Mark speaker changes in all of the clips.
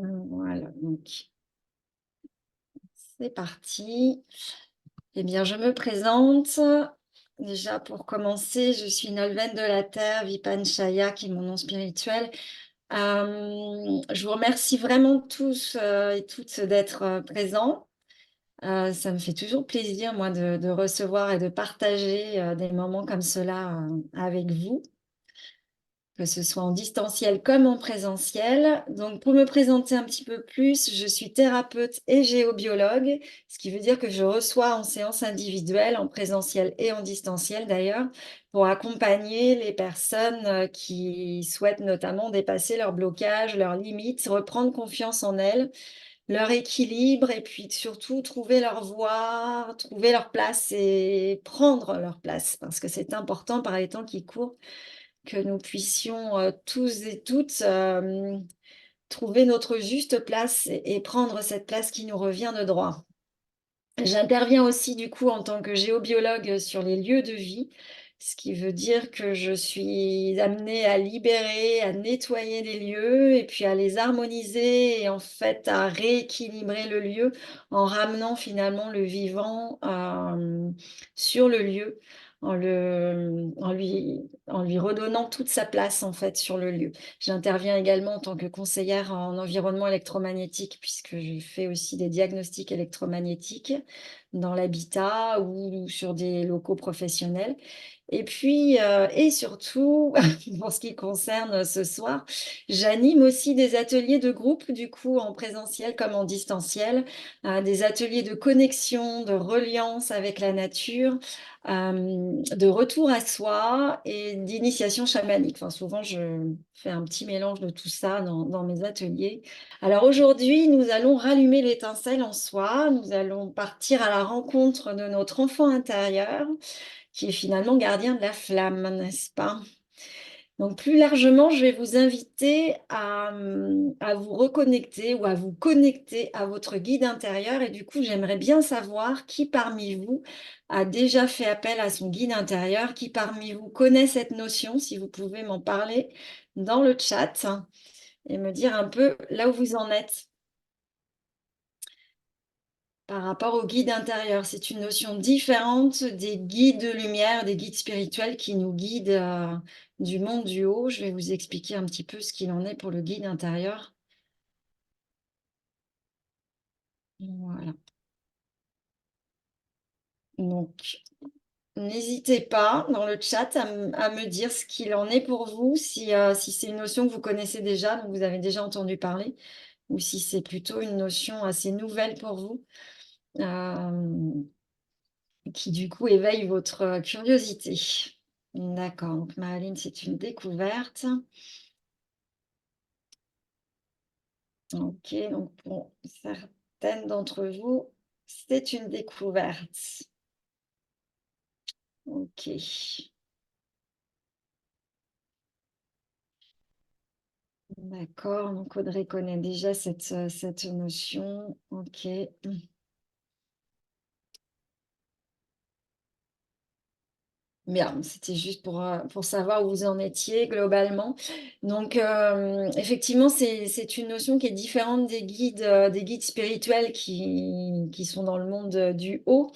Speaker 1: Voilà, donc c'est parti. Eh bien, je me présente. Déjà, pour commencer, je suis une Alvène de la Terre, Vipanchaya, qui est mon nom spirituel. Je vous remercie vraiment tous et toutes d'être présents. Ça me fait toujours plaisir, moi, de recevoir et de partager des moments comme cela avec vous, que ce soit en distanciel comme en présentiel. Donc, pour me présenter un petit peu plus, je suis thérapeute et géobiologue, ce qui veut dire que je reçois en séance individuelle, en présentiel et en distanciel d'ailleurs, pour accompagner les personnes qui souhaitent notamment dépasser leurs blocages, leurs limites, reprendre confiance en elles, leur équilibre et puis surtout trouver leur voie, trouver leur place et prendre leur place, parce que c'est important par les temps qui courent que nous puissions, tous et toutes, trouver notre juste place et prendre cette place qui nous revient de droit. J'interviens aussi du coup en tant que géobiologue sur les lieux de vie, ce qui veut dire que je suis amenée à libérer, à nettoyer les lieux et puis à les harmoniser et en fait à rééquilibrer le lieu en ramenant finalement le vivant, sur le lieu, en lui redonnant toute sa place en fait sur le lieu. J'interviens également en tant que conseillère en environnement électromagnétique puisque je fais aussi des diagnostics électromagnétiques dans l'habitat ou sur des locaux professionnels. Et puis, et surtout, pour ce qui concerne ce soir, j'anime aussi des ateliers de groupe, du coup, en présentiel comme en distanciel, des ateliers de connexion, de reliance avec la nature, de retour à soi et d'initiation chamanique. Enfin, souvent, je fais un petit mélange de tout ça dans mes ateliers. Alors aujourd'hui, nous allons rallumer l'étincelle en soi, nous allons partir à la rencontre de notre enfant intérieur, qui est finalement gardien de la flamme, n'est-ce pas? Donc plus largement, je vais vous inviter à vous reconnecter ou à vous connecter à votre guide intérieur et du coup, j'aimerais bien savoir qui parmi vous a déjà fait appel à son guide intérieur, qui parmi vous connaît cette notion, si vous pouvez m'en parler dans le chat et me dire un peu là où vous en êtes. Par rapport au guide intérieur, c'est une notion différente des guides de lumière, des guides spirituels qui nous guident, du monde du haut. Je vais vous expliquer un petit peu ce qu'il en est pour le guide intérieur. Voilà. Donc, n'hésitez pas dans le chat à me dire ce qu'il en est pour vous, si c'est une notion que vous connaissez déjà, dont vous avez déjà entendu parler, ou si c'est plutôt une notion assez nouvelle pour vous, hem, qui du coup éveille votre, curiosité. D'accord, donc Marilyn, c'est une découverte. OK, donc pour certaines d'entre vous, c'est une découverte. OK, d'accord, donc Audrey connaît déjà cette notion. OK. Bien, c'était juste pour savoir où vous en étiez globalement. Donc, effectivement, c'est une notion qui est différente des guides spirituels qui sont dans le monde, du haut,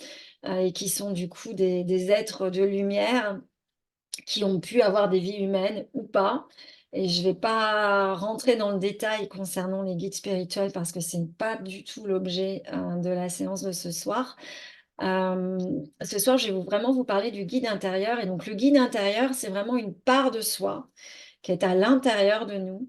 Speaker 1: et qui sont du coup des êtres de lumière qui ont pu avoir des vies humaines ou pas. Et je ne vais pas rentrer dans le détail concernant les guides spirituels parce que c'est pas du tout l'objet, de la séance de ce soir. Ce soir, je vais vraiment vous parler du guide intérieur et donc le guide intérieur, c'est vraiment une part de soi qui est à l'intérieur de nous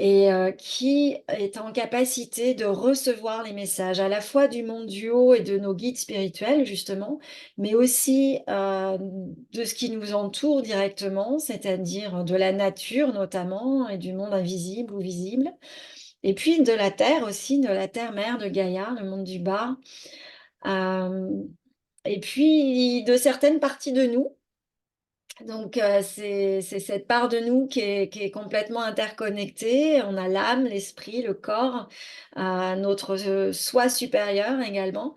Speaker 1: et qui est en capacité de recevoir les messages à la fois du monde du haut et de nos guides spirituels justement, mais aussi, de ce qui nous entoure directement, c'est-à-dire de la nature notamment et du monde invisible ou visible et puis de la terre aussi, de la terre-mère, de Gaïa, le monde du bas. Hem Et puis de certaines parties de nous. Donc c'est cette part de nous qui est complètement interconnectée. On a l'âme, l'esprit, le corps, notre, soi supérieur également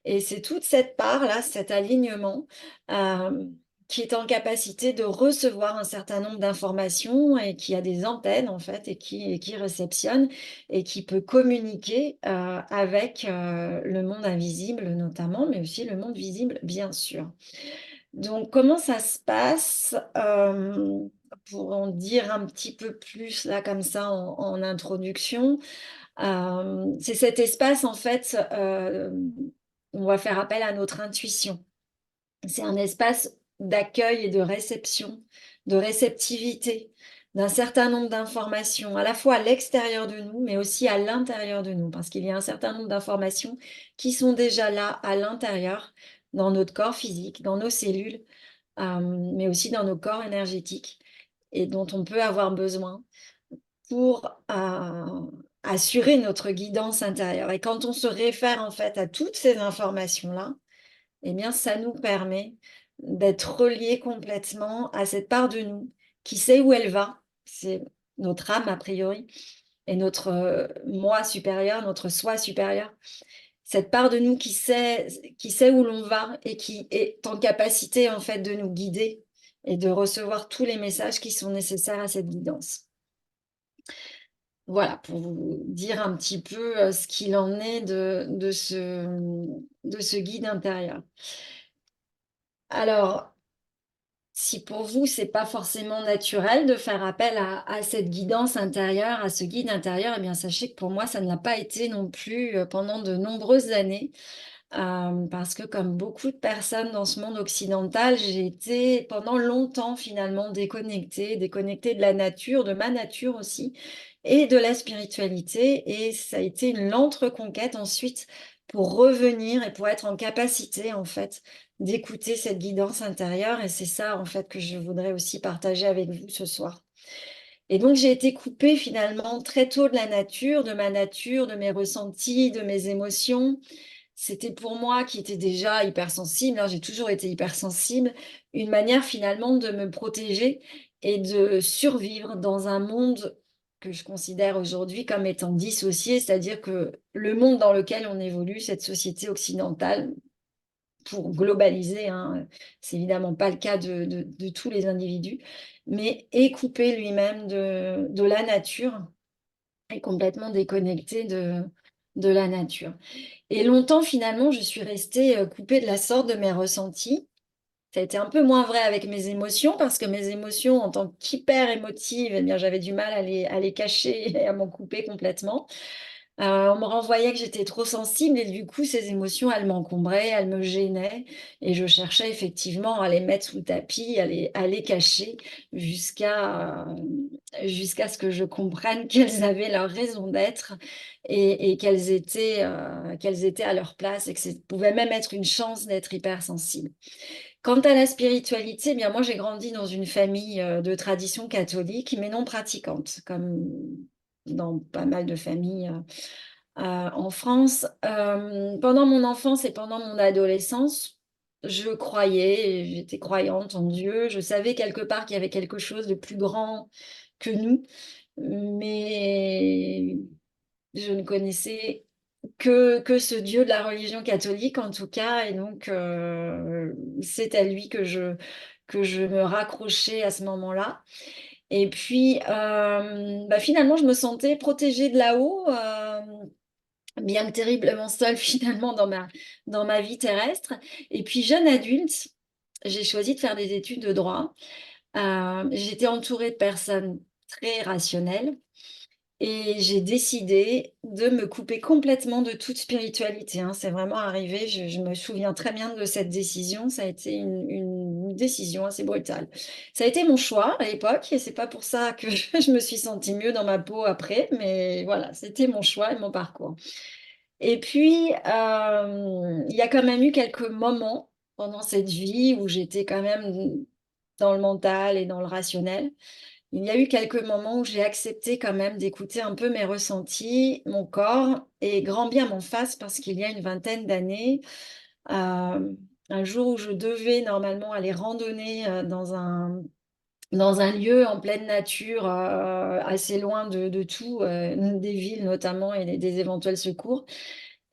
Speaker 1: et c'est toute cette part-là, cet alignement, hem, qui est en capacité de recevoir un certain nombre d'informations et qui a des antennes en fait et qui réceptionne et qui peut communiquer avec le monde invisible notamment, mais aussi le monde visible bien sûr. Donc comment ça se passe? Pour en dire un petit peu plus là comme ça en introduction, c'est cet espace en fait, on va faire appel à notre intuition. C'est un espace d'accueil et de réception, de réceptivité d'un certain nombre d'informations, à la fois à l'extérieur de nous, mais aussi à l'intérieur de nous, parce qu'il y a un certain nombre d'informations qui sont déjà là à l'intérieur, dans notre corps physique, dans nos cellules, mais aussi dans nos corps énergétiques et dont on peut avoir besoin pour assurer notre guidance intérieure. Et quand on se réfère en fait à toutes ces informations-là, eh bien, ça nous permet d'être reliés complètement à cette part de nous qui sait où elle va. C'est notre âme, a priori, et notre moi supérieur, notre soi supérieur. Cette part de nous qui sait où l'on va et qui est en capacité, en fait, de nous guider et de recevoir tous les messages qui sont nécessaires à cette guidance. Voilà, pour vous dire un petit peu ce qu'il en est de ce guide intérieur. Alors, si pour vous, c'est pas forcément naturel de faire appel à cette guidance intérieure, à ce guide intérieur, eh bien, sachez que pour moi, ça ne l'a pas été non plus pendant de nombreuses années. Parce que comme beaucoup de personnes dans ce monde occidental, j'ai été pendant longtemps finalement déconnectée de la nature, de ma nature aussi, et de la spiritualité. Et ça a été une lente reconquête ensuite pour revenir et pour être en capacité en fait d'écouter cette guidance intérieure. Et c'est ça en fait que je voudrais aussi partager avec vous ce soir. Et donc j'ai été coupée finalement très tôt de la nature, de ma nature, de mes ressentis, de mes émotions. C'était pour moi qui était déjà hypersensible, hein, j'ai toujours été hypersensible, une manière finalement de me protéger et de survivre dans un monde que je considère aujourd'hui comme étant dissocié, c'est-à-dire que le monde dans lequel on évolue, cette société occidentale, pour globaliser, hein, c'est évidemment pas le cas de tous les individus, mais est coupé lui-même de la nature, est complètement déconnecté de la nature. Et longtemps, finalement, je suis restée, coupée de la sorte de mes ressentis. Ça a été un peu moins vrai avec mes émotions, parce que mes émotions, en tant qu'hyper émotive, eh bien, j'avais du mal à les cacher et à m'en couper complètement. On me renvoyait que j'étais trop sensible et du coup, ces émotions, elles m'encombraient, elles me gênaient et je cherchais effectivement à les mettre sous le tapis, à les cacher jusqu'à ce que je comprenne qu'elles avaient leur raison d'être et qu'elles étaient à leur place et que ça pouvait même être une chance d'être hypersensible. Quant à la spiritualité, eh bien moi, j'ai grandi dans une famille, de tradition catholique, mais non pratiquante, comme dans pas mal de familles, en France. Pendant mon enfance et pendant mon adolescence, je croyais, j'étais croyante en Dieu. Je savais quelque part qu'il y avait quelque chose de plus grand que nous, mais je ne connaissais que ce Dieu de la religion catholique, en tout cas, et donc c'est à lui que je me raccrochais à ce moment-là. Et puis, finalement, je me sentais protégée de là-haut, bien que terriblement seule finalement dans ma vie terrestre. Et puis jeune adulte, j'ai choisi de faire des études de droit. J'étais entourée de personnes très rationnelles et j'ai décidé de me couper complètement de toute spiritualité, hein. C'est vraiment arrivé, je me souviens très bien de cette décision, ça a été une décision assez brutale. Ça a été mon choix à l'époque et c'est pas pour ça que je me suis sentie mieux dans ma peau après, mais voilà, c'était mon choix et mon parcours. Et puis, il y a quand même eu quelques moments pendant cette vie où j'étais quand même dans le mental et dans le rationnel. Il y a eu quelques moments où j'ai accepté quand même d'écouter un peu mes ressentis, mon corps et grand bien m'en fasse parce qu'il y a une vingtaine d'années, un jour où je devais normalement aller randonner, dans un lieu en pleine nature, assez loin de tout, des villes notamment et des éventuels secours.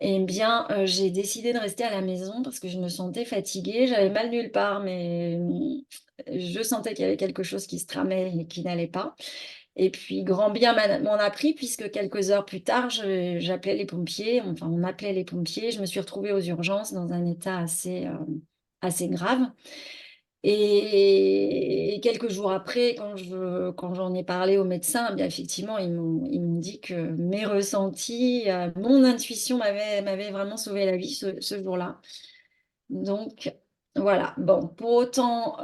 Speaker 1: Eh bien, j'ai décidé de rester à la maison parce que je me sentais fatiguée. J'avais mal nulle part, mais je sentais qu'il y avait quelque chose qui se tramait et qui n'allait pas. Et puis grand bien m'en a pris puisque quelques heures plus tard, je j'appelais les pompiers, enfin on appelait les pompiers. Je me suis retrouvée aux urgences dans un état assez grave. Et quelques jours après, quand j'en ai parlé au médecin, eh bien effectivement, ils m'ont dit que mes ressentis, mon intuition m'avait vraiment sauvé la vie ce jour-là. Donc voilà, bon, pour autant,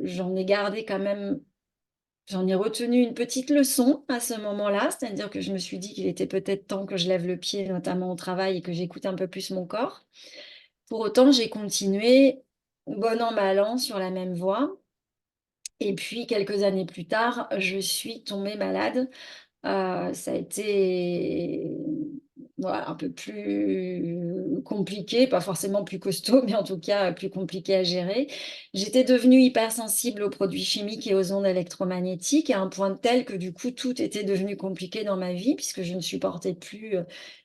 Speaker 1: j'en ai gardé quand même j'en ai retenu une petite leçon à ce moment-là, c'est-à-dire que je me suis dit qu'il était peut-être temps que je lève le pied, notamment au travail et que j'écoute un peu plus mon corps. Pour autant, j'ai continué, bon an, mal an, sur la même voie. Et puis quelques années plus tard, je suis tombée malade. Ça a été, voilà, un peu plus compliqué, pas forcément plus costaud, mais en tout cas, plus compliqué à gérer. J'étais devenue hypersensible aux produits chimiques et aux ondes électromagnétiques à un point tel que du coup, tout était devenu compliqué dans ma vie puisque je ne supportais plus,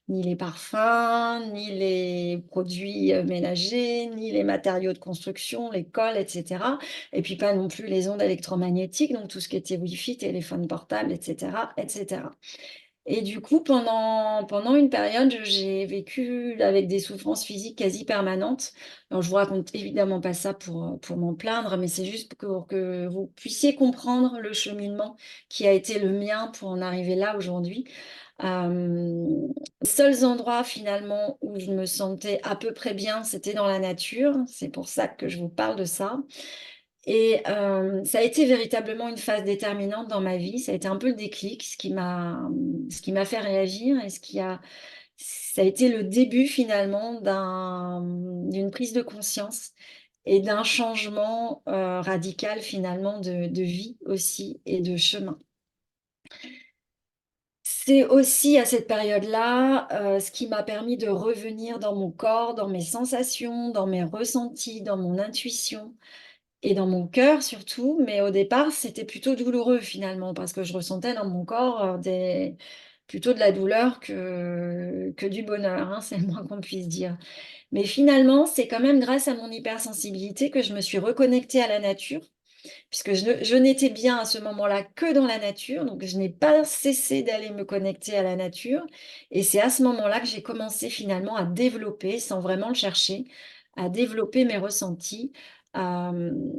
Speaker 1: ni les parfums, ni les produits, ménagers, ni les matériaux de construction, les cols et cetera. Et puis pas non plus les ondes électromagnétiques, donc tout ce qui était Wi-Fi, téléphone portable et cetera et cetera. Et du coup, pendant une période, j'ai vécu avec des souffrances physiques quasi permanentes. Alors je vous raconte évidemment pas ça pour m'en plaindre, mais c'est juste pour que vous puissiez comprendre le cheminement qui a été le mien pour en arriver là aujourd'hui. Les seuls endroits finalement où je me sentais à peu près bien, c'était dans la nature. C'est pour ça que je vous parle de ça. Et ça a été véritablement une phase déterminante dans ma vie. Ça a été un peu le déclic, ce qui m'a fait réagir et ça a été le début finalement d'une prise de conscience et d'un changement, radical finalement de vie aussi et de chemin. C'est aussi à cette période-là, ce qui m'a permis de revenir dans mon corps, dans mes sensations, dans mes ressentis, dans mon intuition. Et dans mon cœur surtout, mais au départ, c'était plutôt douloureux finalement parce que je ressentais dans mon corps, plutôt de la douleur que du bonheur, hein, c'est le moins qu'on puisse dire. Mais finalement, c'est quand même grâce à mon hypersensibilité que je me suis reconnectée à la nature, puisque je n'étais bien à ce moment-là que dans la nature, donc je n'ai pas cessé d'aller me connecter à la nature. Et c'est à ce moment-là que j'ai commencé finalement à développer, sans vraiment le chercher, à développer mes ressentis, hem,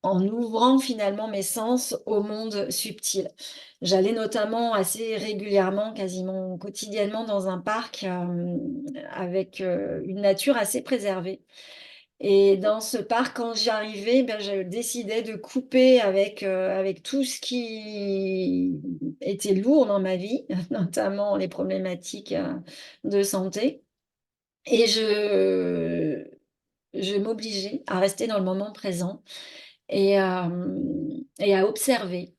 Speaker 1: en ouvrant finalement mes sens au monde subtil. J'allais notamment assez régulièrement, quasiment quotidiennement dans un parc, avec, une nature assez préservée. Et dans ce parc, quand j'y arrivais, ben, je décidais de couper avec tout ce qui était lourd dans ma vie, notamment les problématiques, de santé. Et je m'obligeais à rester dans le moment présent et à observer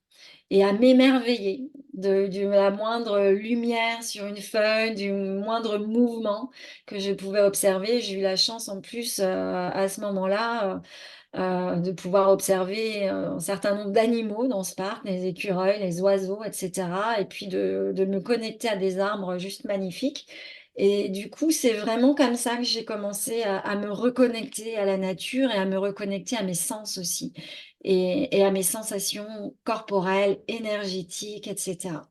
Speaker 1: et à m'émerveiller de la moindre lumière sur une feuille, du moindre mouvement que je pouvais observer. J'ai eu la chance en plus, à ce moment-là, de pouvoir observer, un certain nombre d'animaux dans ce parc, les écureuils, les oiseaux et cetera et puis de me connecter à des arbres juste magnifiques et du coup, c'est vraiment comme ça que j'ai commencé à me reconnecter à la nature et à me reconnecter à mes sens aussi et à mes sensations corporelles, énergétiques et cetera.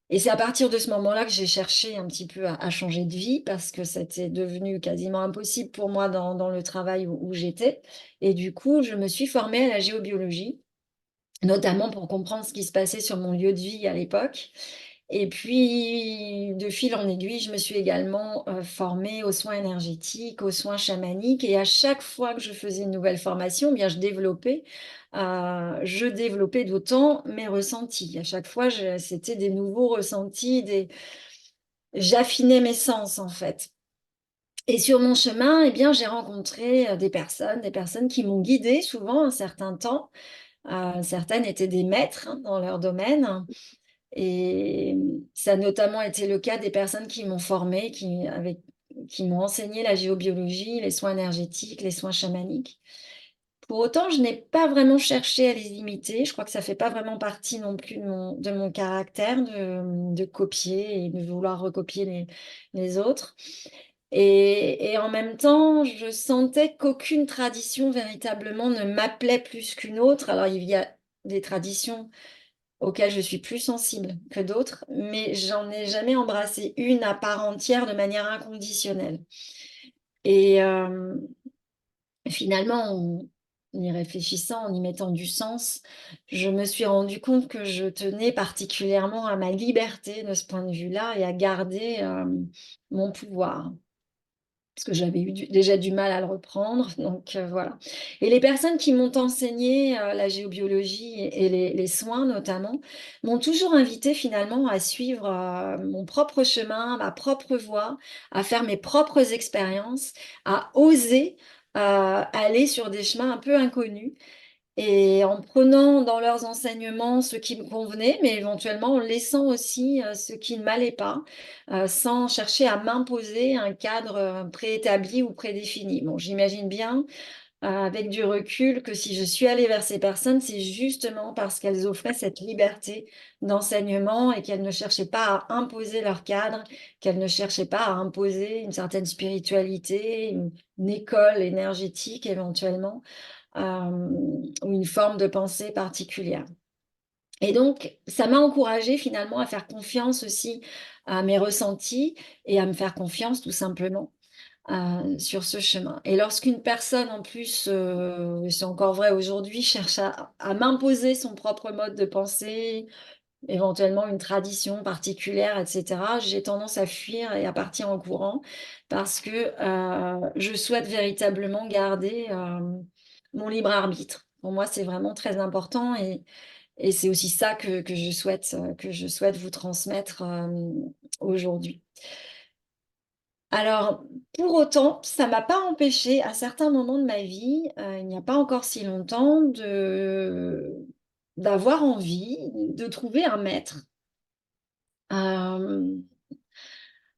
Speaker 1: Et c'est à partir de ce moment-là que j'ai cherché un petit peu à changer de vie parce que c'était devenu quasiment impossible pour moi dans le travail où j'étais et du coup, je me suis formée à la géobiologie, notamment pour comprendre ce qui se passait sur mon lieu de vie à l'époque et puis, de fil en aiguille, je me suis également, formée aux soins énergétiques, aux soins chamaniques et à chaque fois que je faisais une nouvelle formation, eh bien je développais d'autant mes ressentis. À chaque fois, c'était des nouveaux ressentis, j'affinais mes sens, en fait. Et sur mon chemin, eh bien, j'ai rencontré, des personnes qui m'ont guidée souvent un certain temps. Certaines étaient des maîtres, hein, dans leur domaine. Et ça a notamment été le cas des personnes qui m'ont formée, qui m'ont enseigné la géobiologie, les soins énergétiques, les soins chamaniques, Pour autant, je n'ai pas vraiment cherché à les imiter. Je crois que ça fait pas vraiment partie non plus de mon caractère de copier et de vouloir recopier les autres. Et en même temps, je sentais qu'aucune tradition véritablement ne m'appelait plus qu'une autre. Alors il y a des traditions auxquelles je suis plus sensible que d'autres, mais j'en ai jamais embrassé une à part entière de manière inconditionnelle. Et finalement, en y réfléchissant, en y mettant du sens, je me suis rendu compte que je tenais particulièrement à ma liberté de ce point de vue-là et à garder, mon pouvoir. Parce que j'avais eu déjà du mal à le reprendre, donc voilà. Et les personnes qui m'ont enseigné, la géobiologie et les soins notamment, m'ont toujours invitée finalement à suivre, mon propre chemin, ma propre voie, à faire mes propres expériences, à oser, aller sur des chemins un peu inconnus et en prenant dans leurs enseignements ce qui me convenait, mais éventuellement en laissant aussi, ce qui ne m'allait pas, sans chercher à m'imposer un cadre, préétabli ou prédéfini. Bon, j'imagine bien, avec du recul, que si je suis allée vers ces personnes, c'est justement parce qu'elles offraient cette liberté d'enseignement et qu'elles ne cherchaient pas à imposer leur cadre, qu'elles ne cherchaient pas à imposer une certaine spiritualité, une école énergétique éventuellement, ou une forme de pensée particulière. Et donc, ça m'a encouragée finalement à faire confiance aussi à mes ressentis et à me faire confiance tout simplement, sur ce chemin. Et lorsqu'une personne en plus, c'est encore vrai aujourd'hui, cherche à m'imposer son propre mode de pensée, éventuellement une tradition particulière et cetera, j'ai tendance à fuir et à partir en courant parce que, je souhaite véritablement garder, mon libre arbitre. Pour moi, c'est vraiment très important et c'est aussi ça que je souhaite vous transmettre, aujourd'hui. Alors, pour autant, ça m'a pas empêché à certains moments de ma vie, il n'y a pas encore si longtemps, d'avoir envie de trouver hem,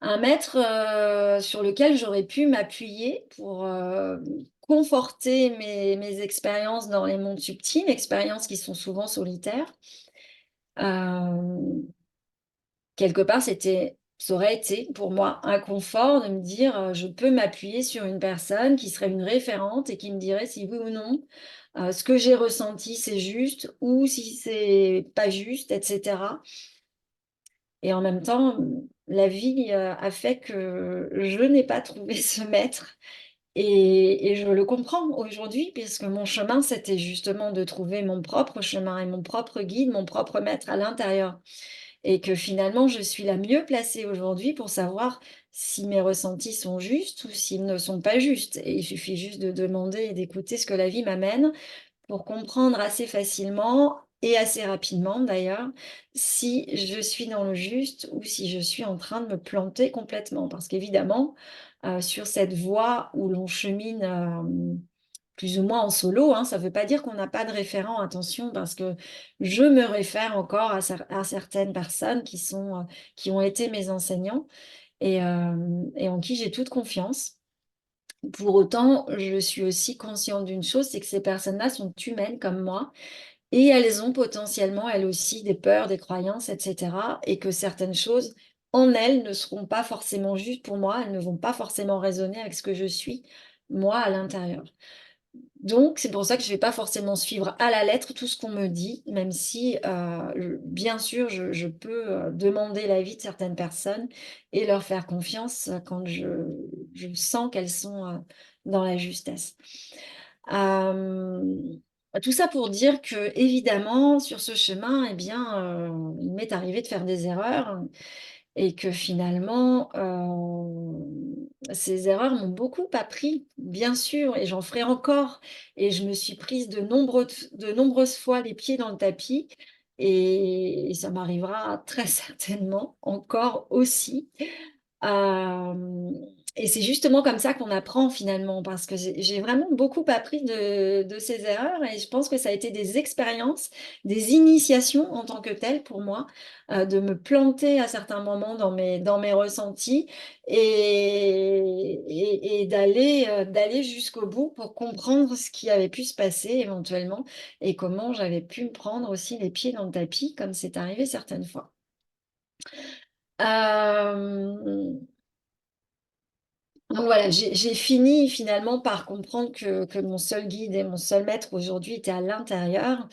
Speaker 1: un maître, sur lequel j'aurais pu m'appuyer pour, conforter mes expériences dans les mondes subtils, expériences qui sont souvent solitaires. Hem, Quelque part, ça aurait été pour moi un confort de me dire, je peux m'appuyer sur une personne qui serait une référente et qui me dirait si oui ou non, ce que j'ai ressenti, c'est juste ou si c'est pas juste et cetera. Et en même temps, la vie, a fait que je n'ai pas trouvé ce maître et je le comprends aujourd'hui puisque mon chemin, c'était justement de trouver mon propre chemin et mon propre guide, mon propre maître à l'intérieur et que finalement, je suis la mieux placée aujourd'hui pour savoir si mes ressentis sont justes ou s'ils ne sont pas justes et il suffit juste de demander et d'écouter ce que la vie m'amène pour comprendre assez facilement et assez rapidement d'ailleurs, si je suis dans le juste ou si je suis en train de me planter complètement. Parce qu'évidemment, sur cette voie où l'on chemine, plus ou moins en solo, hein, ça ne veut pas dire qu'on n'a pas de référent, attention, parce que je me réfère encore à certaines personnes qui ont été mes enseignants et en qui j'ai toute confiance. Pour autant, je suis aussi consciente d'une chose, c'est que ces personnes-là sont humaines comme moi et elles ont potentiellement, elles aussi, des peurs, des croyances, et cetera et que certaines choses, en elles, ne seront pas forcément justes pour moi, elles ne vont pas forcément résonner avec ce que je suis, moi, à l'intérieur. Donc c'est pour ça que je vais pas forcément suivre à la lettre tout ce qu'on me dit, même si, bien sûr, je peux, demander l'avis de certaines personnes et leur faire confiance, quand je sens qu'elles sont, dans la justesse. Hem, Tout ça pour dire que évidemment, sur ce chemin et bien, il m'est arrivé de faire des erreurs et que finalement, ces erreurs m'ont beaucoup appris, bien sûr et j'en ferai encore et je me suis prise de nombreuses fois les pieds dans le tapis et ça m'arrivera très certainement encore aussi. Hem Et c'est justement comme ça qu'on apprend finalement, parce que j'ai vraiment beaucoup appris de ces erreurs et je pense que ça a été des expériences, des initiations en tant que telles pour moi, de me planter à certains moments dans mes ressentis et d'aller jusqu'au bout pour comprendre ce qui avait pu se passer éventuellement et comment j'avais pu me prendre aussi les pieds dans le tapis comme c'est arrivé certaines fois. Hem Donc voilà, j'ai fini finalement par comprendre que mon seul guide et mon seul maître aujourd'hui était à l'intérieur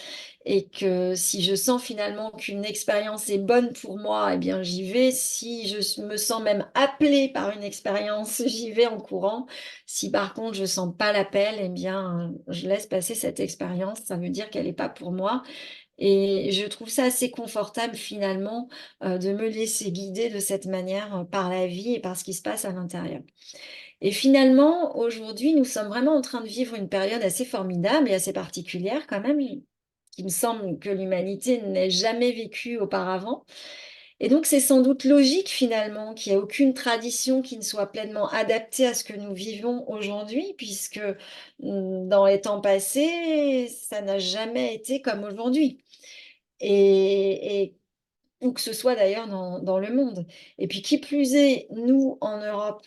Speaker 1: et que si je sens finalement qu'une expérience est bonne pour moi, eh bien j'y vais. Si me sens même appelée par une expérience, j'y vais en courant. Si par contre je sens pas l'appel, eh bien je laisse passer cette expérience. Ça veut dire qu'elle n'est pas pour moi. Et je trouve ça assez confortable finalement de me laisser guider de cette manière par la vie et par ce qui se passe à l'intérieur. Et finalement, aujourd'hui, nous sommes vraiment en train de vivre une période assez formidable et assez particulière quand même, qui me semble que l'humanité n'ait jamais vécue auparavant. Et donc, c'est sans doute logique finalement qu'il n'y ait aucune tradition qui ne soit pleinement adaptée à ce que nous vivons aujourd'hui, puisque dans les temps passés, ça n'a jamais été comme aujourd'hui. Et où que ce soit d'ailleurs dans le monde. Et puis qui plus est, nous en Europe,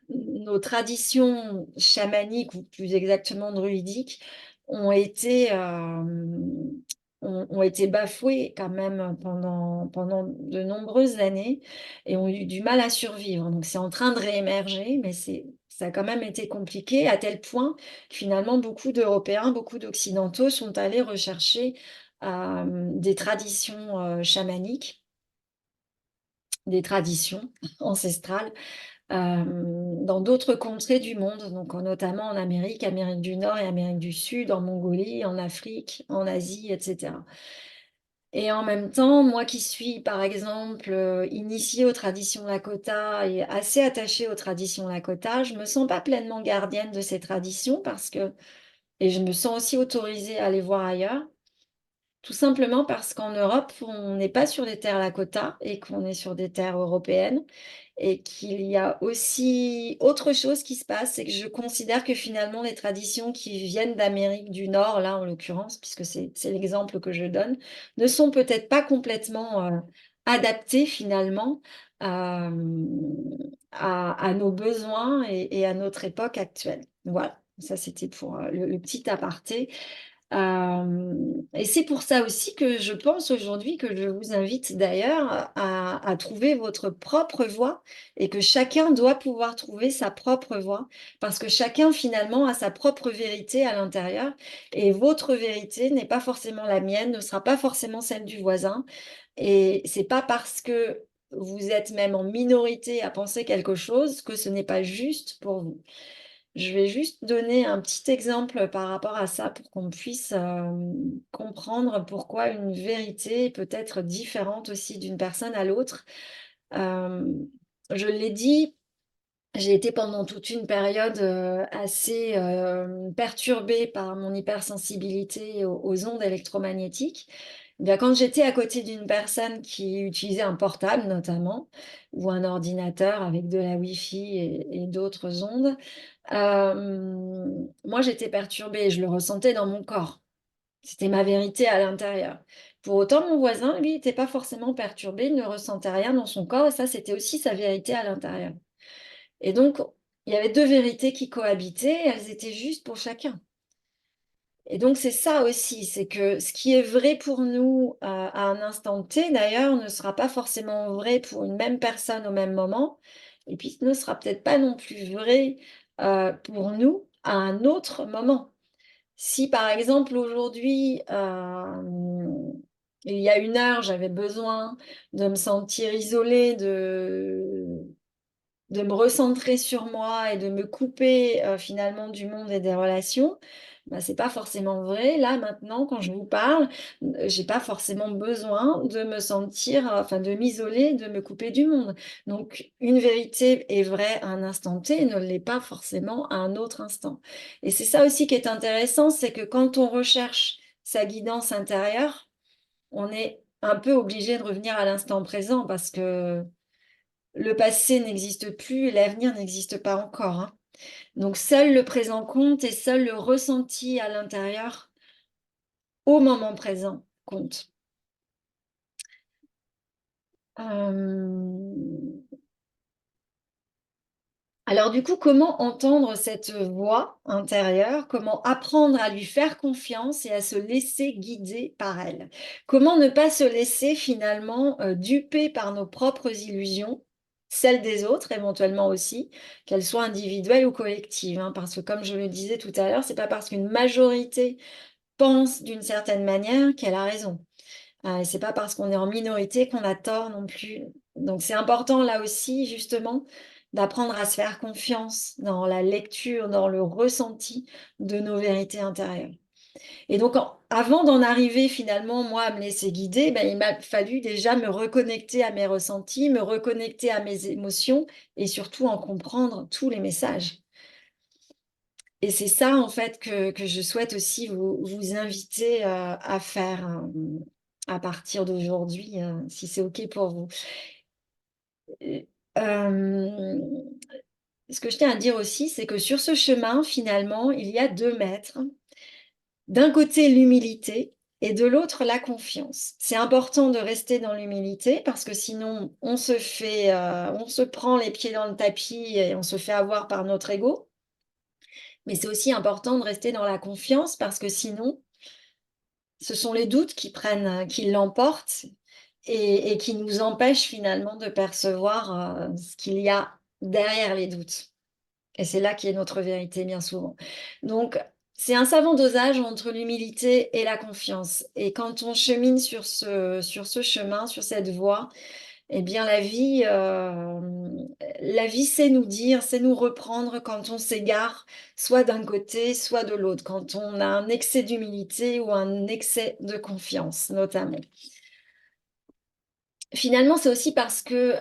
Speaker 1: nos traditions chamaniques ou plus exactement druidiques ont été, ont été bafouées quand même pendant de nombreuses années et ont eu du mal à survivre. Donc c'est en train de réémerger, mais ça a quand même été compliqué à tel point que finalement beaucoup d'Européens, beaucoup d'Occidentaux sont allés rechercher, des traditions, chamaniques, des traditions ancestrales dans d'autres contrées du monde, donc notamment en Amérique, Amérique du Nord et Amérique du Sud, en Mongolie, en Afrique, en Asie, etc. Et en même temps, moi qui suis, par exemple, initiée aux traditions Lakota et assez attachée aux traditions Lakota, je me sens pas pleinement gardienne de ces traditions parce que et je me sens aussi autorisée à aller voir ailleurs. Tout simplement parce qu'en Europe, on n'est pas sur des terres Lakota et qu'on est sur des terres européennes et qu'il y a aussi autre chose qui se passe, c'est que je considère que finalement les traditions qui viennent d'Amérique du Nord, là en l'occurrence, puisque c'est l'exemple que je donne, ne sont peut-être pas complètement adaptées finalement à nos besoins et à notre époque actuelle. Voilà, ça c'était pour le petit aparté. Et c'est pour ça aussi que je pense aujourd'hui que je vous invite d'ailleurs à trouver votre propre voie et que chacun doit pouvoir trouver sa propre voie parce que chacun finalement a sa propre vérité à l'intérieur et votre vérité n'est pas forcément la mienne, ne sera pas forcément celle du voisin et c'est pas parce que vous êtes même en minorité à penser quelque chose que ce n'est pas juste pour vous. Je vais juste donner un petit exemple par rapport à ça pour qu'on puisse, comprendre pourquoi une vérité peut être différente aussi d'une personne à l'autre. Hem, je l'ai dit, j'ai été pendant toute une période, assez, perturbée par mon hypersensibilité aux ondes électromagnétiques. Eh bien, quand j'étais à côté d'une personne qui utilisait un portable notamment, ou un ordinateur avec de la Wi-Fi et d'autres ondes, moi j'étais perturbée, je le ressentais dans mon corps. C'était ma vérité à l'intérieur. Pour autant, mon voisin, lui, était pas forcément perturbé, il ne ressentait rien dans son corps et ça, c'était aussi sa vérité à l'intérieur. Et donc, il y avait 2 vérités qui cohabitaient, elles étaient justes pour chacun. Et donc c'est ça aussi, c'est que ce qui est vrai pour nous, à un instant T d'ailleurs, ne sera pas forcément vrai pour une même personne au même moment et puis ne sera peut-être pas non plus vrai, pour nous à un autre moment. Si par exemple aujourd'hui, il y a 1 heure, j'avais besoin de me sentir isolée, de me recentrer sur moi et de me couper, finalement du monde et des relations, bah, c'est pas forcément vrai. Là, maintenant, quand je vous parle, j'ai pas forcément besoin de me sentir, enfin de m'isoler, de me couper du monde. Donc une vérité est vraie à un instant T et ne l'est pas forcément à un autre instant. Et c'est ça aussi qui est intéressant, c'est que quand on recherche sa guidance intérieure, on est un peu obligé de revenir à l'instant présent parce que le passé n'existe plus et l'avenir n'existe pas encore, hein. Donc seul le présent compte et seul le ressenti à l'intérieur, au moment présent, compte. Hem Alors du coup, comment entendre cette voix intérieure? Comment apprendre à lui faire confiance et à se laisser guider par elle? Comment ne pas se laisser finalement, duper par nos propres illusions, celles des autres éventuellement aussi, qu'elles soient individuelles ou collectives, hein? Parce que comme je le disais tout à l'heure, c'est pas parce qu'une majorité pense d'une certaine manière qu'elle a raison. Et c'est pas parce qu'on est en minorité qu'on a tort non plus. Donc c'est important là aussi justement d'apprendre à se faire confiance dans la lecture, dans le ressenti de nos vérités intérieures. Et donc avant d'en arriver finalement moi à me laisser guider, il m'a fallu déjà me reconnecter à mes ressentis, me reconnecter à mes émotions et surtout en comprendre tous les messages. Et c'est ça en fait que je souhaite aussi vous inviter, à faire, à partir d'aujourd'hui, si c'est OK pour vous. Et ce que je tiens à dire aussi, c'est que sur ce chemin, finalement, il y a 2 maîtres. D'un côté, l'humilité et de l'autre, la confiance. C'est important de rester dans l'humilité parce que sinon on se prend les pieds dans le tapis et on se fait avoir par notre ego. Mais c'est aussi important de rester dans la confiance parce que sinon, ce sont les doutes qui l'emportent et qui nous empêchent finalement de percevoir, ce qu'il y a derrière les doutes. Et c'est là qu'est notre vérité bien souvent. Donc, c'est un savant dosage entre l'humilité et la confiance. Et quand on chemine sur ce chemin, sur cette voie, eh bien la vie sait nous dire, sait nous reprendre quand on s'égare, soit d'un côté, soit de l'autre, quand on a un excès d'humilité ou un excès de confiance, notamment. Finalement, c'est aussi parce que,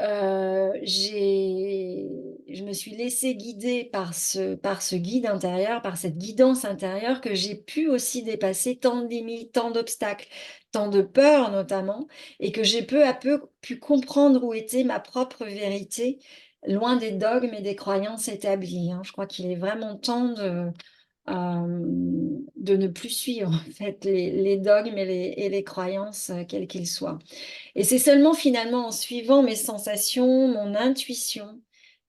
Speaker 1: je me suis laissée guider par ce guide intérieur, par cette guidance intérieure que j'ai pu aussi dépasser tant de limites, tant d'obstacles, tant de peurs notamment et que j'ai peu à peu pu comprendre où était ma propre vérité, loin des dogmes et des croyances établies, hein. Je crois qu'il est vraiment temps de ne plus suivre en fait les dogmes et les croyances, quels qu'ils soient. Et c'est seulement finalement en suivant mes sensations, mon intuition,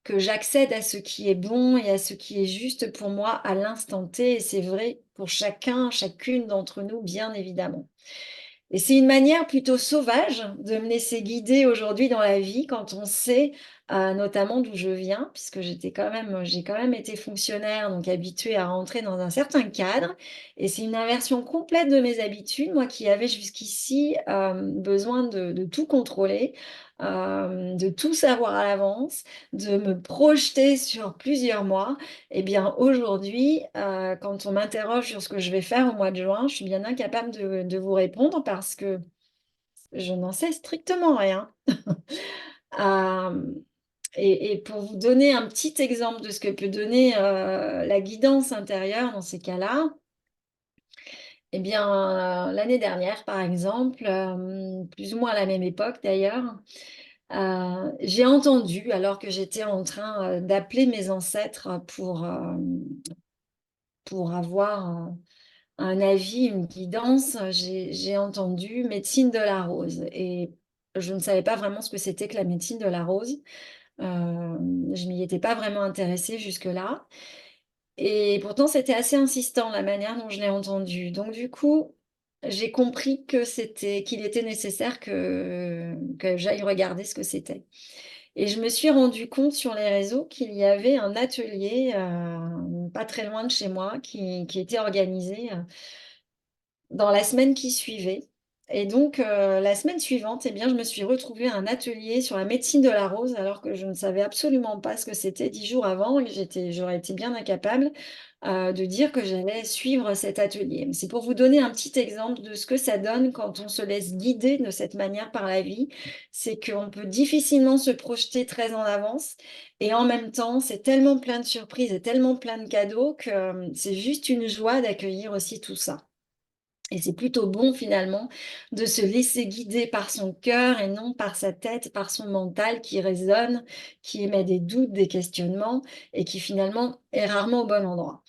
Speaker 1: que j'accède à ce qui est bon et à ce qui est juste pour moi à l'instant T. Et c'est vrai pour chacun, chacune d'entre nous, bien évidemment. Et c'est une manière plutôt sauvage de me laisser guider aujourd'hui dans la vie quand on sait, notamment d'où je viens, puisque j'ai quand même été fonctionnaire, donc habituée à rentrer dans un certain cadre. Et c'est une inversion complète de mes habitudes, moi qui avais jusqu'ici, besoin de tout contrôler, de tout savoir à l'avance, de me projeter sur plusieurs mois. Eh bien, aujourd'hui, quand on m'interroge sur ce que je vais faire au mois de juin, je suis bien incapable de vous répondre parce que je n'en sais strictement rien. Hem et pour vous donner un petit exemple de ce que peut donner, la guidance intérieure dans ces cas-là, eh bien, l'année dernière, par exemple, plus ou moins à la même époque d'ailleurs, j'ai entendu, alors que j'étais en train, d'appeler mes ancêtres pour avoir, un avis, une guidance, j'ai entendu médecine de la rose et je ne savais pas vraiment ce que c'était que la médecine de la rose. Je m'y étais pas vraiment intéressée jusque-là et pourtant c'était assez insistant la manière dont je l'ai entendu. Donc du coup, j'ai compris qu'il était nécessaire que j'aille regarder ce que c'était et je me suis rendu compte sur les réseaux qu'il y avait un atelier, pas très loin de chez moi qui était organisé, dans la semaine qui suivait et donc la semaine suivante, eh bien, je me suis retrouvée à un atelier sur la médecine de la rose alors que je ne savais absolument pas ce que c'était 10 jours avant et j'aurais été bien incapable, de dire que j'allais suivre cet atelier. C'est pour vous donner un petit exemple de ce que ça donne quand on se laisse guider de cette manière par la vie. C'est qu'on peut difficilement se projeter très en avance et en même temps, c'est tellement plein de surprises et tellement plein de cadeaux que, c'est juste une joie d'accueillir aussi tout ça. Et c'est plutôt bon finalement de se laisser guider par son cœur et non par sa tête, par son mental qui résonne, qui émet des doutes, des questionnements et qui finalement est rarement au bon endroit.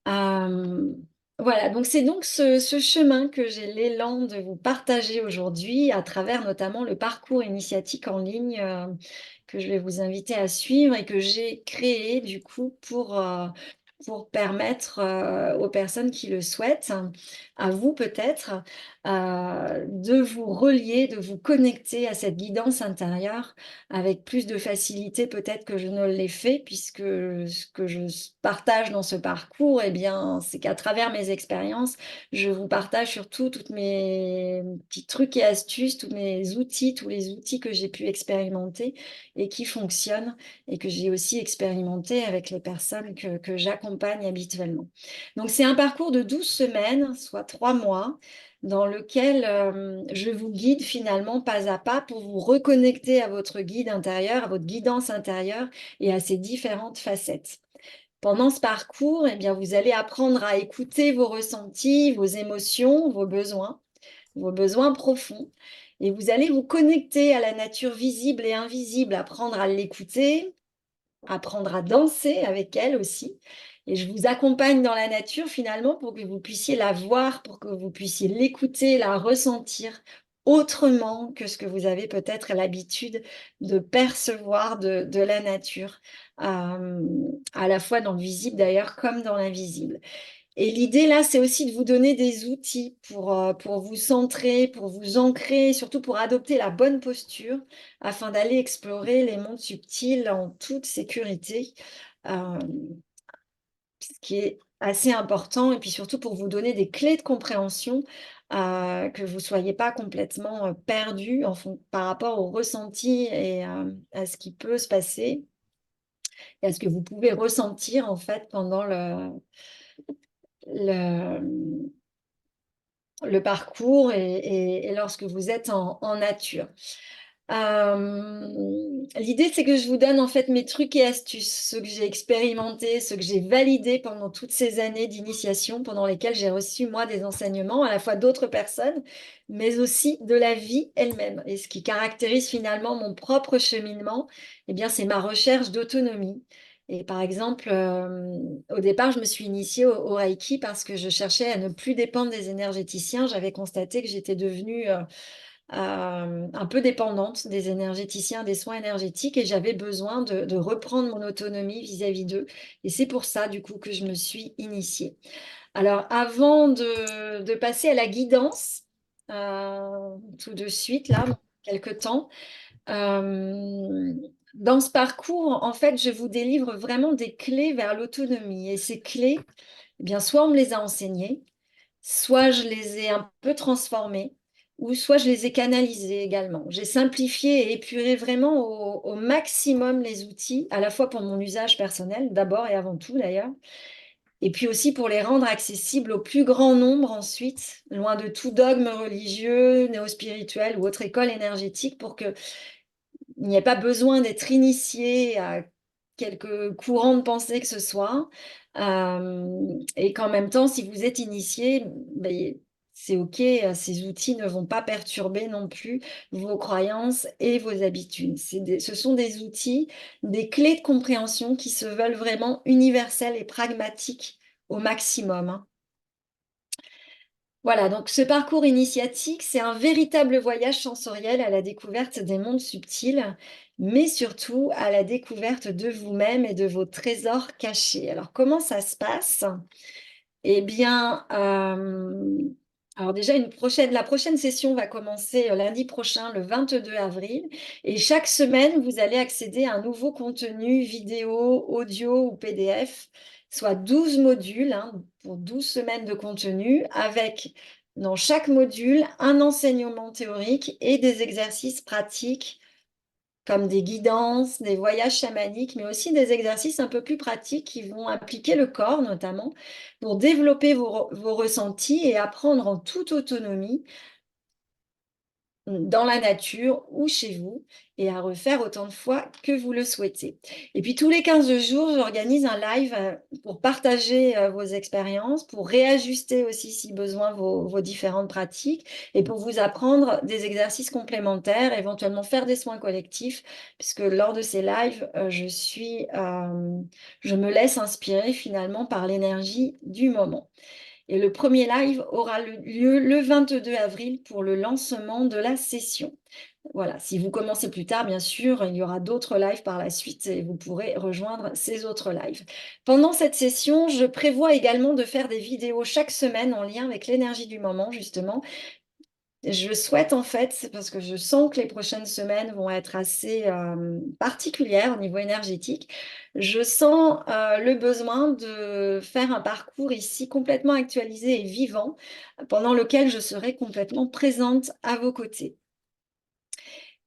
Speaker 1: Hem, voilà, donc c'est donc ce chemin que j'ai l'élan de vous partager aujourd'hui à travers notamment le parcours initiatique en ligne, que je vais vous inviter à suivre et que j'ai créé du coup pour permettre, aux personnes qui le souhaitent, à vous peut-être, de vous relier, de vous connecter à cette guidance intérieure avec plus de facilité peut-être que je ne l'ai fait puisque ce que je partage dans ce parcours, eh bien, c'est qu'à travers mes expériences, je vous partage surtout toutes mes petits trucs et astuces, tous mes outils, tous les outils que j'ai pu expérimenter et qui fonctionnent et que j'ai aussi expérimenté avec les personnes que j'accompagne habituellement. Donc c'est un parcours de 12 semaines, soit 3 mois, dans lequel, je vous guide finalement pas à pas pour vous reconnecter à votre guide intérieur, à votre guidance intérieure et à ses différentes facettes. Pendant ce parcours, eh bien, vous allez apprendre à écouter vos ressentis, vos émotions, vos besoins profonds et vous allez vous connecter à la nature visible et invisible, apprendre à l'écouter, apprendre à danser avec elle aussi. Et je vous accompagne dans la nature finalement pour que vous puissiez la voir, pour que vous puissiez l'écouter, la ressentir autrement que ce que vous avez peut-être l'habitude de percevoir de la nature, à la fois dans le visible d'ailleurs comme dans l'invisible. Et l'idée là, c'est aussi de vous donner des outils pour vous centrer, pour vous ancrer, surtout pour adopter la bonne posture afin d'aller explorer les mondes subtils en toute sécurité, hem, ce qui est assez important et puis surtout pour vous donner des clés de compréhension, que vous soyez pas complètement, perdus par rapport aux ressentis et à ce qui peut se passer et à ce que vous pouvez ressentir en fait pendant le, le parcours et lorsque vous êtes en nature. L'idée, c'est que je vous donne en fait mes trucs et astuces, ceux que j'ai expérimentés, ceux que j'ai validés pendant toutes ces années d'initiation pendant lesquelles j'ai reçu moi des enseignements, à la fois d'autres personnes, mais aussi de la vie elle-même. Et ce qui caractérise finalement mon propre cheminement, eh bien, c'est ma recherche d'autonomie. Et par exemple, au départ, je me suis initiée au Reiki parce que je cherchais à ne plus dépendre des énergéticiens. J'avais constaté que j'étais devenue un peu dépendante des énergéticiens, des soins énergétiques et j'avais besoin de reprendre mon autonomie vis-à-vis d'eux. Et c'est pour ça, du coup, que je me suis initiée. Alors, avant de passer à la guidance, tout de suite, là, dans quelques temps, dans ce parcours, en fait, je vous délivre vraiment des clés vers l'autonomie. Et ces clés, eh bien, soit on me les a enseignées, soit je les ai un peu transformées, ou soit je les ai canalisées également. J'ai simplifié et épuré vraiment au maximum les outils, à la fois pour mon usage personnel, d'abord et avant tout d'ailleurs, et puis aussi pour les rendre accessibles au plus grand nombre ensuite, loin de tout dogme religieux, néo-spirituel ou autre école énergétique, pour qu'il n'y ait pas besoin d'être initié à quelque courant de pensée que ce soit. Et qu'en même temps, si vous êtes initié, beh, c'est OK, ces outils ne vont pas perturber non plus vos croyances et vos habitudes. Ce sont des outils, des clés de compréhension qui se veulent vraiment universelles et pragmatiques au maximum, hein. Voilà, donc ce parcours initiatique, c'est un véritable voyage sensoriel à la découverte des mondes subtils, mais surtout à la découverte de vous-même et de vos trésors cachés. Alors, comment ça se passe? Eh bien, alors déjà la prochaine session va commencer, lundi prochain, le 22 avril et chaque semaine, vous allez accéder à un nouveau contenu vidéo, audio ou PDF, soit 12 modules, hein, pour 12 semaines de contenu avec, dans chaque module, un enseignement théorique et des exercices pratiques comme des guidances, des voyages chamaniques, mais aussi des exercices un peu plus pratiques qui vont impliquer le corps notamment, pour développer vos ressentis et apprendre en toute autonomie dans la nature ou chez vous et à refaire autant de fois que vous le souhaitez. Et puis tous les 15 jours, j'organise un live pour partager vos expériences, pour réajuster aussi si besoin vos différentes pratiques et pour vous apprendre des exercices complémentaires, éventuellement faire des soins collectifs, puisque lors de ces lives, je me laisse inspirer finalement par l'énergie du moment. Et le premier live aura lieu le 22 avril pour le lancement de la session. Voilà, si vous commencez plus tard, bien sûr, il y aura d'autres lives par la suite et vous pourrez rejoindre ces autres lives. Pendant cette session, je prévois également de faire des vidéos chaque semaine en lien avec l'énergie du moment, justement, je souhaite en fait, parce que je sens que les prochaines semaines vont être assez, particulières au niveau énergétique. Je sens, le besoin de faire un parcours ici complètement actualisé et vivant, pendant lequel je serai complètement présente à vos côtés.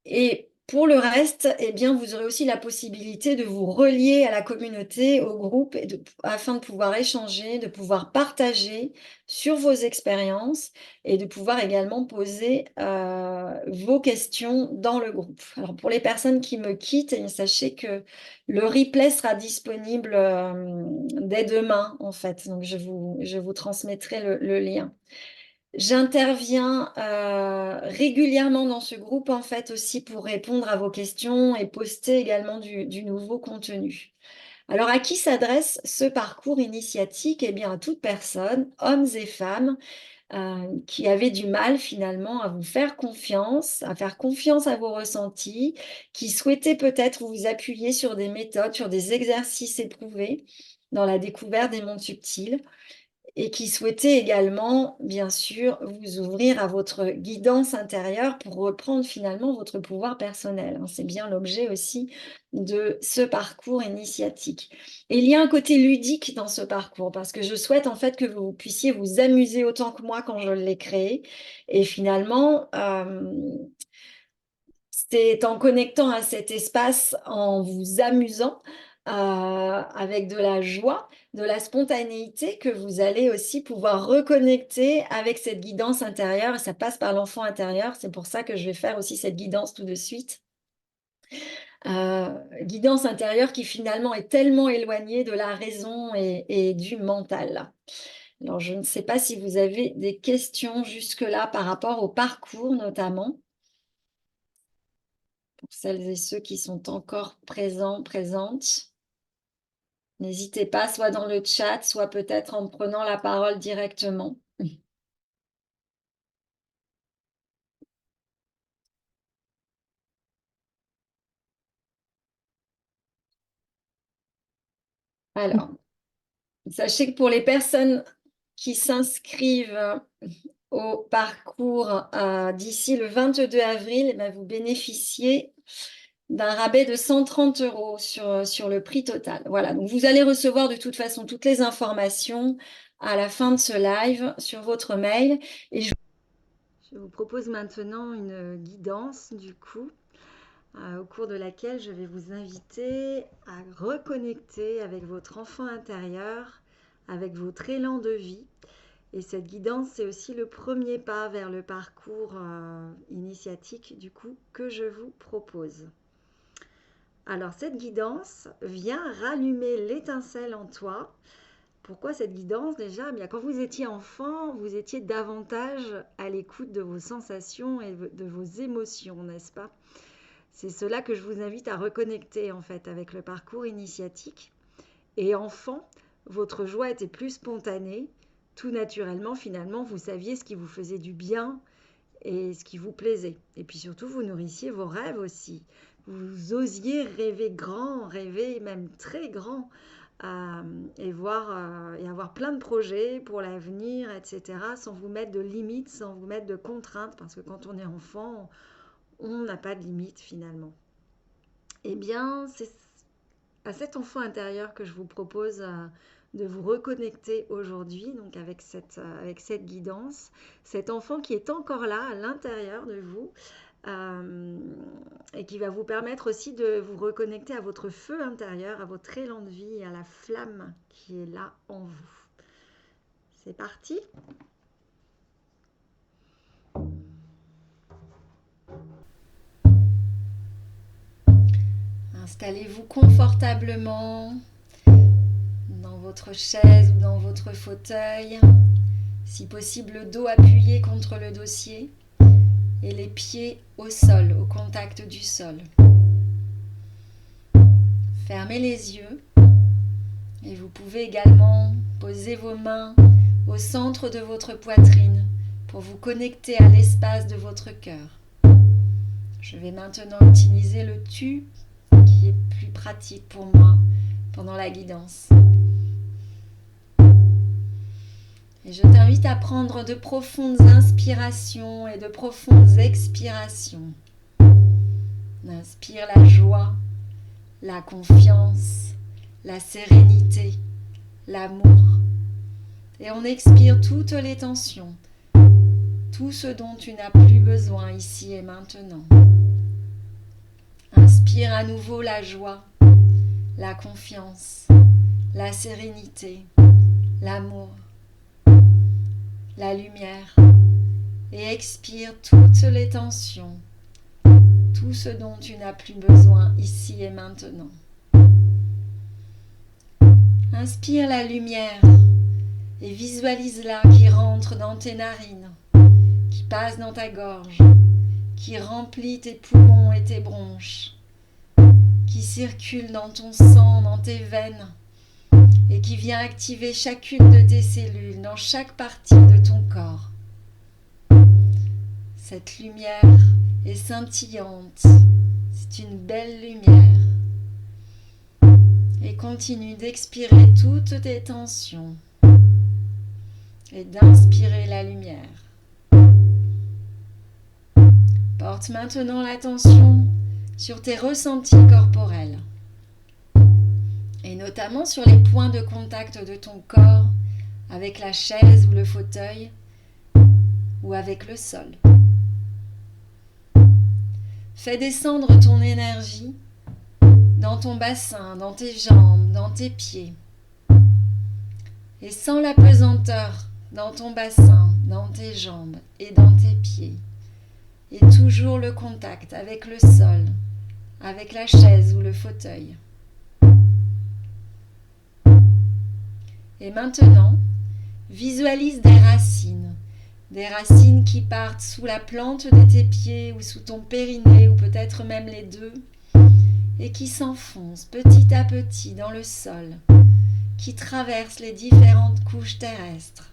Speaker 1: Et pour le reste, eh bien, vous aurez aussi la possibilité de vous relier à la communauté, au groupe et afin de pouvoir échanger, de pouvoir partager sur vos expériences et de pouvoir également poser, vos questions dans le groupe. Alors pour les personnes qui me quittent, sachez que le replay sera disponible, dès demain en fait, donc je vous transmettrai le lien. J'interviens, régulièrement dans ce groupe, en fait, aussi pour répondre à vos questions et poster également du nouveau contenu. Alors, à qui s'adresse ce parcours initiatique? Eh bien, à toute personne, hommes et femmes, qui avaient du mal finalement à vous faire confiance, à faire confiance à vos ressentis, qui souhaitaient peut-être vous appuyer sur des méthodes, sur des exercices éprouvés dans la découverte des mondes subtils et qui souhaitait également, bien sûr, vous ouvrir à votre guidance intérieure pour reprendre finalement votre pouvoir personnel, hein. C'est bien l'objet aussi de ce parcours initiatique. Et il y a un côté ludique dans ce parcours parce que je souhaite en fait que vous puissiez vous amuser autant que moi quand je l'ai créé. Et finalement, c'est en connectant à cet espace, en vous amusant, avec de la joie, de la spontanéité, que vous allez aussi pouvoir reconnecter avec cette guidance intérieure et ça passe par l'enfant intérieur. C'est pour ça que je vais faire aussi cette guidance tout de suite. Guidance intérieure qui finalement est tellement éloignée de la raison et du mental. Alors je ne sais pas si vous avez des questions jusque-là par rapport au parcours notamment? Pour celles et ceux qui sont encore présents, présentes. N'hésitez pas, soit dans le chat, soit peut-être en prenant la parole directement. Alors, sachez que pour les personnes qui s'inscrivent au parcours d'ici le 22 avril, eh ben, vous bénéficiez d'un rabais de 130 € sur le prix total. Voilà, donc vous allez recevoir de toute façon toutes les informations à la fin de ce live sur votre mail. Et je vous propose maintenant une guidance du coup, au cours de laquelle je vais vous inviter à reconnecter avec votre enfant intérieur, avec votre élan de vie. Et cette guidance, c'est aussi le premier pas vers le parcours initiatique du coup que je vous propose. Alors cette guidance vient rallumer l'étincelle en toi. Pourquoi cette guidance déjà? Bien, quand vous étiez enfant, vous étiez davantage à l'écoute de vos sensations et de vos émotions, n'est-ce pas? C'est cela que je vous invite à reconnecter en fait avec le parcours initiatique. Et enfant, votre joie était plus spontanée. Tout naturellement, finalement, vous saviez ce qui vous faisait du bien et ce qui vous plaisait. Et puis surtout, vous nourrissiez vos rêves aussi. Vous osiez rêver grand, rêver même très grand, et et avoir plein de projets pour l'avenir, etc., sans vous mettre de limites, sans vous mettre de contraintes, parce que quand on est enfant, on n'a pas de limites finalement. Eh bien, c'est à cet enfant intérieur que je vous propose de vous reconnecter aujourd'hui, donc avec cette guidance, cet enfant qui est encore là à l'intérieur de vous, euh, et qui va vous permettre aussi de vous reconnecter à votre feu intérieur, à votre élan de vie, à la flamme qui est là en vous. C'est parti. Installez-vous confortablement dans votre chaise ou dans votre fauteuil, si possible le dos appuyé contre le dossier et les pieds au sol, au contact du sol. Fermez les yeux et vous pouvez également poser vos mains au centre de votre poitrine pour vous connecter à l'espace de votre cœur. Je vais maintenant utiliser le tube qui est plus pratique pour moi pendant la guidance. Et je t'invite à prendre de profondes inspirations et de profondes expirations. On inspire la joie, la confiance, la sérénité, l'amour. Et on expire toutes les tensions, tout ce dont tu n'as plus besoin ici et maintenant. Inspire à nouveau la joie, la confiance, la sérénité, l'amour, la lumière. Et expire toutes les tensions, tout ce dont tu n'as plus besoin ici et maintenant. Inspire la lumière et visualise-la qui rentre dans tes narines, qui passe dans ta gorge, qui remplit tes poumons et tes bronches, qui circule dans ton sang, dans tes veines et qui vient activer chacune de tes cellules dans chaque partie de ton corps. Cette lumière est scintillante, c'est une belle lumière. Et continue d'expirer toutes tes tensions et d'inspirer la lumière. Porte maintenant l'attention sur tes ressentis corporels et notamment sur les points de contact de ton corps avec la chaise ou le fauteuil ou avec le sol. Fais descendre ton énergie dans ton bassin, dans tes jambes, dans tes pieds. Et sens la pesanteur dans ton bassin, dans tes jambes et dans tes pieds. Et toujours le contact avec le sol, avec la chaise ou le fauteuil. Et maintenant, visualise des racines qui partent sous la plante de tes pieds ou sous ton périnée ou peut-être même les deux, et qui s'enfoncent petit à petit dans le sol, qui traversent les différentes couches terrestres,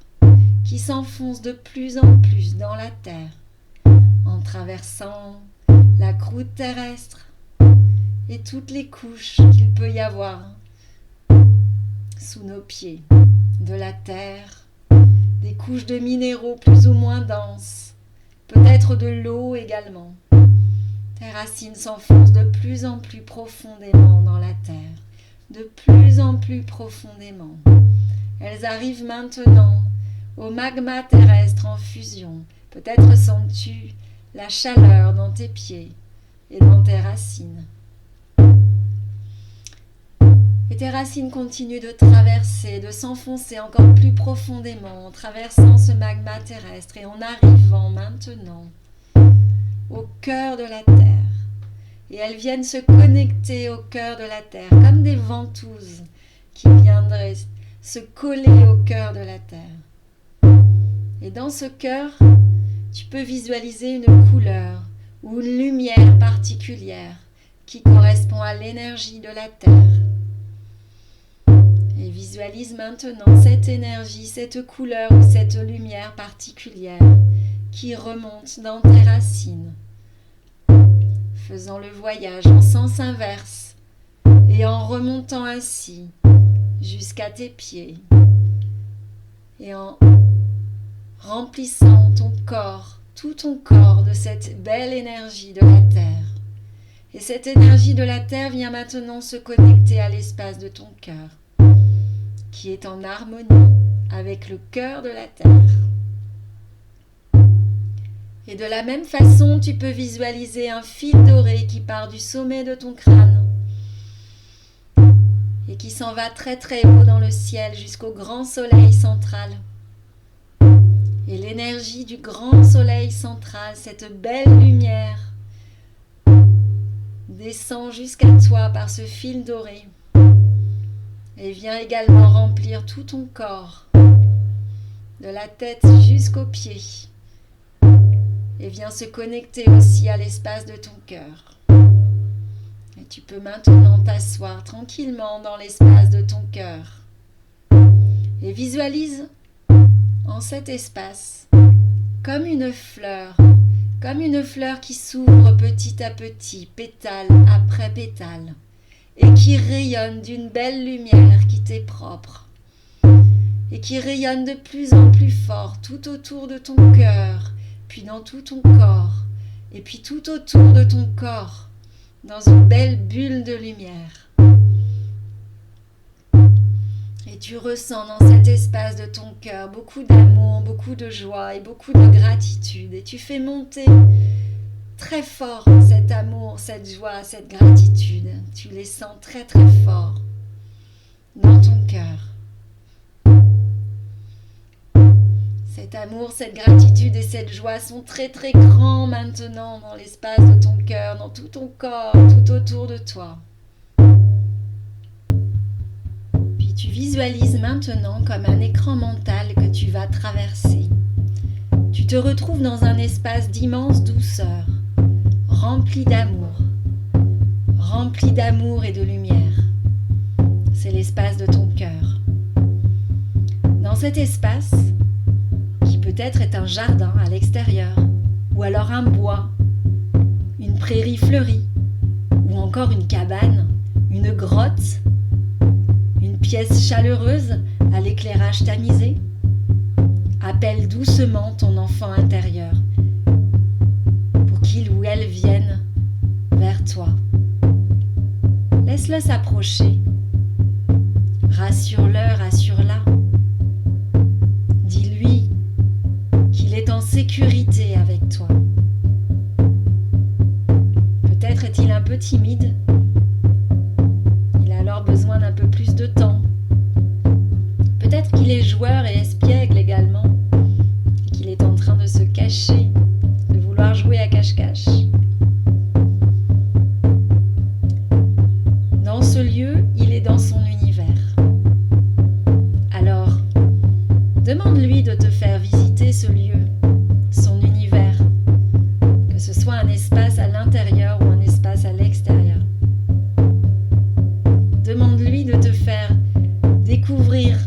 Speaker 1: qui s'enfoncent de plus en plus dans la terre, en traversant la croûte terrestre et toutes les couches qu'il peut y avoir sous nos pieds, de la terre, des couches de minéraux plus ou moins denses, peut-être de l'eau également. Tes racines s'enfoncent de plus en plus profondément dans la terre, de plus en plus profondément. Elles arrivent maintenant au magma terrestre en fusion. Peut-être sens-tu la chaleur dans tes pieds et dans tes racines. Et tes racines continuent de traverser, de s'enfoncer encore plus profondément en traversant ce magma terrestre et en arrivant maintenant au cœur de la terre. Et elles viennent se connecter au cœur de la terre, comme des ventouses qui viendraient se coller au cœur de la terre. Et dans ce cœur, tu peux visualiser une couleur ou une lumière particulière qui correspond à l'énergie de la terre. Et visualise maintenant cette énergie, cette couleur ou cette lumière particulière qui remonte dans tes racines, faisant le voyage en sens inverse et en remontant ainsi jusqu'à tes pieds et en remplissant ton corps, tout ton corps de cette belle énergie de la terre. Et cette énergie de la terre vient maintenant se connecter à l'espace de ton cœur, qui est en harmonie avec le cœur de la terre. Et de la même façon, tu peux visualiser un fil doré qui part du sommet de ton crâne et qui s'en va très très haut dans le ciel jusqu'au grand soleil central. Et l'énergie du grand soleil central, cette belle lumière, descend jusqu'à toi par ce fil doré et vient également remplir tout ton corps, de la tête jusqu'aux pieds, et vient se connecter aussi à l'espace de ton cœur. Et tu peux maintenant t'asseoir tranquillement dans l'espace de ton cœur et visualise en cet espace comme une fleur qui s'ouvre petit à petit, pétale après pétale, et qui rayonne d'une belle lumière qui t'est propre, et qui rayonne de plus en plus fort tout autour de ton cœur, puis dans tout ton corps, et puis tout autour de ton corps, dans une belle bulle de lumière. Et tu ressens dans cet espace de ton cœur beaucoup d'amour, beaucoup de joie et beaucoup de gratitude. Et tu fais monter très fort cet amour, cette joie, cette gratitude. Tu les sens très très fort dans ton cœur. Cet amour, cette gratitude et cette joie sont très très grands maintenant dans l'espace de ton cœur, dans tout ton corps, tout autour de toi. Puis tu visualises maintenant comme un écran mental que tu vas traverser. Tu te retrouves dans un espace d'immense douceur, rempli d'amour et de lumière. C'est l'espace de ton cœur. Dans cet espace, qui peut-être est un jardin à l'extérieur, ou alors un bois, une prairie fleurie, ou encore une cabane, une grotte, une pièce chaleureuse à l'éclairage tamisé, appelle doucement ton enfant intérieur pour qu'il ou elle vienne vers toi. Laisse-le s'approcher. Rassure-le, rassure-la. Dis-lui qu'il est en sécurité avec toi. Peut-être est-il un peu timide. Il a alors besoin d'un peu plus de temps. Peut-être qu'il est joueur et espiègle également, et qu'il est en train de se cacher, de vouloir jouer à cache-cache. Dans ce lieu, il est dans son univers. Alors, demande-lui de te faire visiter ce lieu, son univers, que ce soit un espace à l'intérieur ou un espace à l'extérieur. Demande-lui de te faire découvrir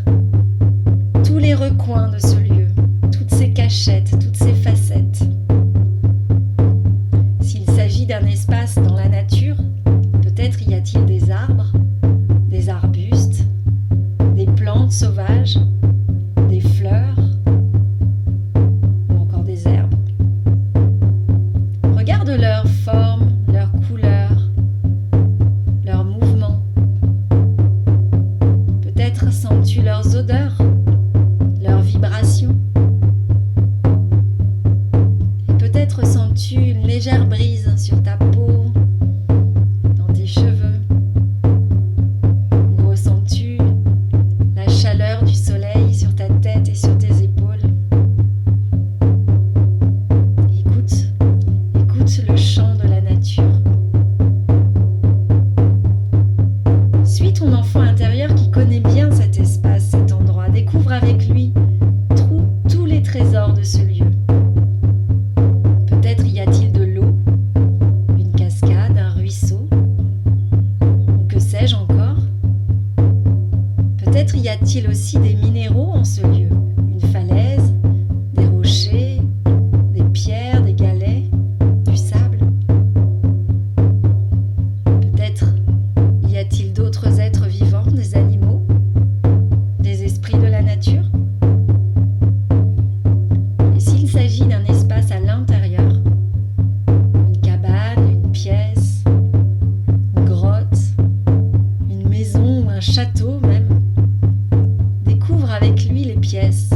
Speaker 1: tous les recoins de ce lieu, toutes ses cachettes, toutes ses facettes. S'il s'agit d'un espace dans la nature, peut-être y a-t-il des arbres, des arbustes, des plantes sauvages, des fleurs ou encore des herbes. Regarde leur forme, leur couleur, leurs mouvements. Peut-être sens-tu leurs odeurs, leurs vibrations. Et peut-être sens-tu une légère brise sur ta peau, dans tes cheveux. Ou ressens-tu la chaleur du soleil sur ta tête et sur tes épaules. Écoute le chant de la nature. Suis ton enfant intérieur qui connaît bien cet espace, cet endroit. Découvre avec lui tous les trésors de ce lieu. Peut-être y a-t-il de l'eau, une cascade, un ruisseau, ou que sais-je encore. Peut-être y a-t-il aussi des minéraux en ce lieu, une falaise, des rochers, des pierres, des galets, du sable. Peut-être y a-t-il d'autres êtres vivants, des animaux, des esprits de la nature. Et s'il s'agit d'un espace à l'intérieur, une cabane, une pièce, une grotte, une maison ou un château même, découvre avec lui les pièces,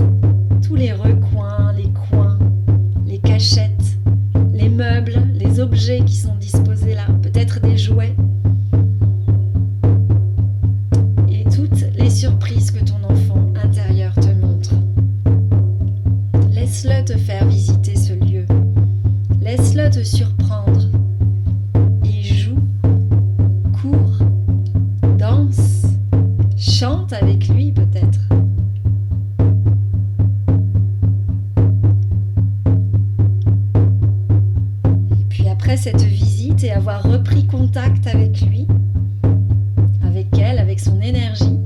Speaker 1: tous les recoins, les coins, les cachettes, les meubles, les objets qui sont disposés là, peut-être des jouets, et toutes les surprises que ton enfant intérieur te montre. Laisse-le te faire visiter ce lieu, laisse-le te surprendre et joue après cette visite et avoir repris contact avec lui, avec elle, avec son énergie,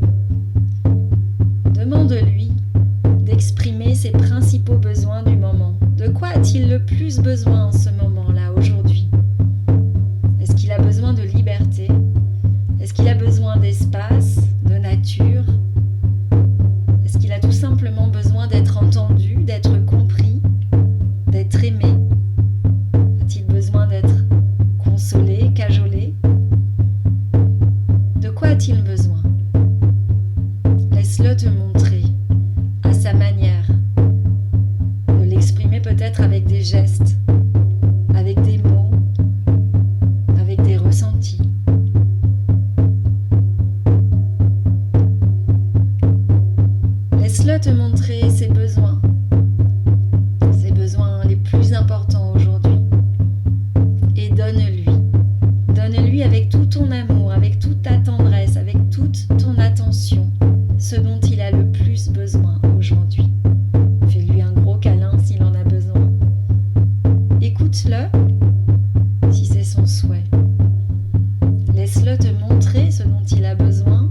Speaker 1: demande-lui d'exprimer ses principaux besoins du moment. De quoi a-t-il le plus besoin en ce moment-là, aujourd'hui? Est-ce qu'il a besoin de liberté? Est-ce qu'il a besoin d'espace, de nature? Est-ce qu'il a tout simplement besoin d'être entendu, d'être compris, d'être aimé? A-t-il besoin d'être consolé, cajolé? De quoi a-t-il besoin? Laisse-le te montrer à sa manière, de l'exprimer peut-être avec des gestes, avec des mots, avec des ressentis. Laisse-le te montrer ses besoins les plus importants aujourd'hui. Et donne-lui avec tout ton amour, avec toute ta tendresse, avec toute ton attention, ce dont il a le plus besoin aujourd'hui. Fais-lui un gros câlin s'il en a besoin. Écoute-le si c'est son souhait. Laisse-le te montrer ce dont il a besoin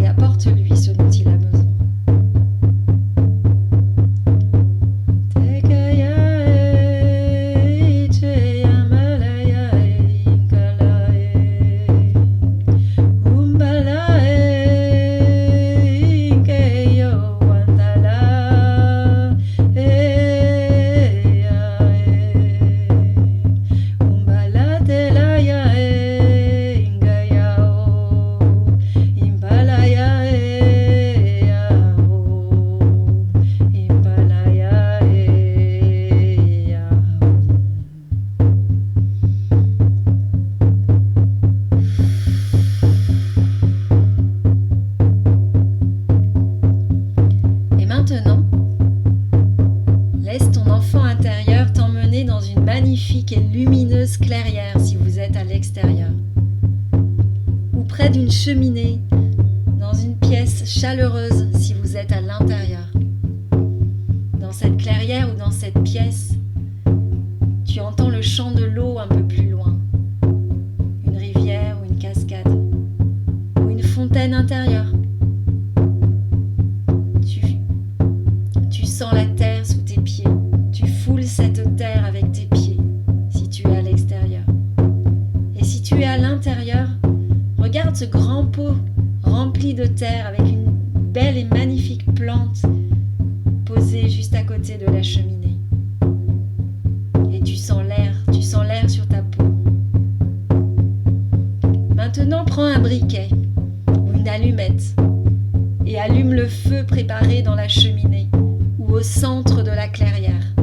Speaker 1: et apporte-lui ce dont il a besoin. Maintenant, laisse ton enfant intérieur t'emmener dans une magnifique et lumineuse clairière si vous êtes à l'extérieur, ou près d'une cheminée, dans une pièce chaleureuse si vous êtes à l'intérieur. Dans cette clairière ou dans cette pièce, tu entends le chant de l'eau un peu plus loin, une rivière ou une cascade, ou une fontaine intérieure. Tu sens la terre sous tes pieds. Tu foules cette terre avec tes pieds si tu es à l'extérieur. Et si tu es à l'intérieur, regarde ce grand pot rempli de terre avec une belle et magnifique plante posée juste à côté de la cheminée. Et tu sens l'air sur ta peau. Maintenant, prends un briquet ou une allumette et allume le feu préparé dans la cheminée au centre de la clairière.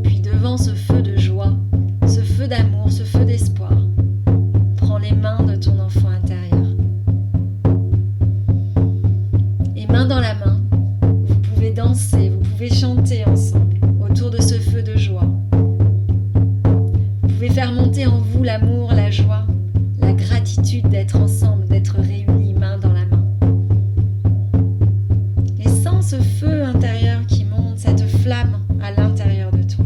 Speaker 1: Puis devant ce feu de joie, ce feu d'amour, ce feu d'espoir, prends les mains de ton enfant intérieur. Et main dans la main, vous pouvez danser, vous pouvez chanter ensemble autour de ce feu de joie. Vous pouvez faire monter en vous l'amour, la joie, la gratitude d'être ensemble, d'être réunis main dans la main. Ce feu intérieur qui monte, cette flamme à l'intérieur de toi.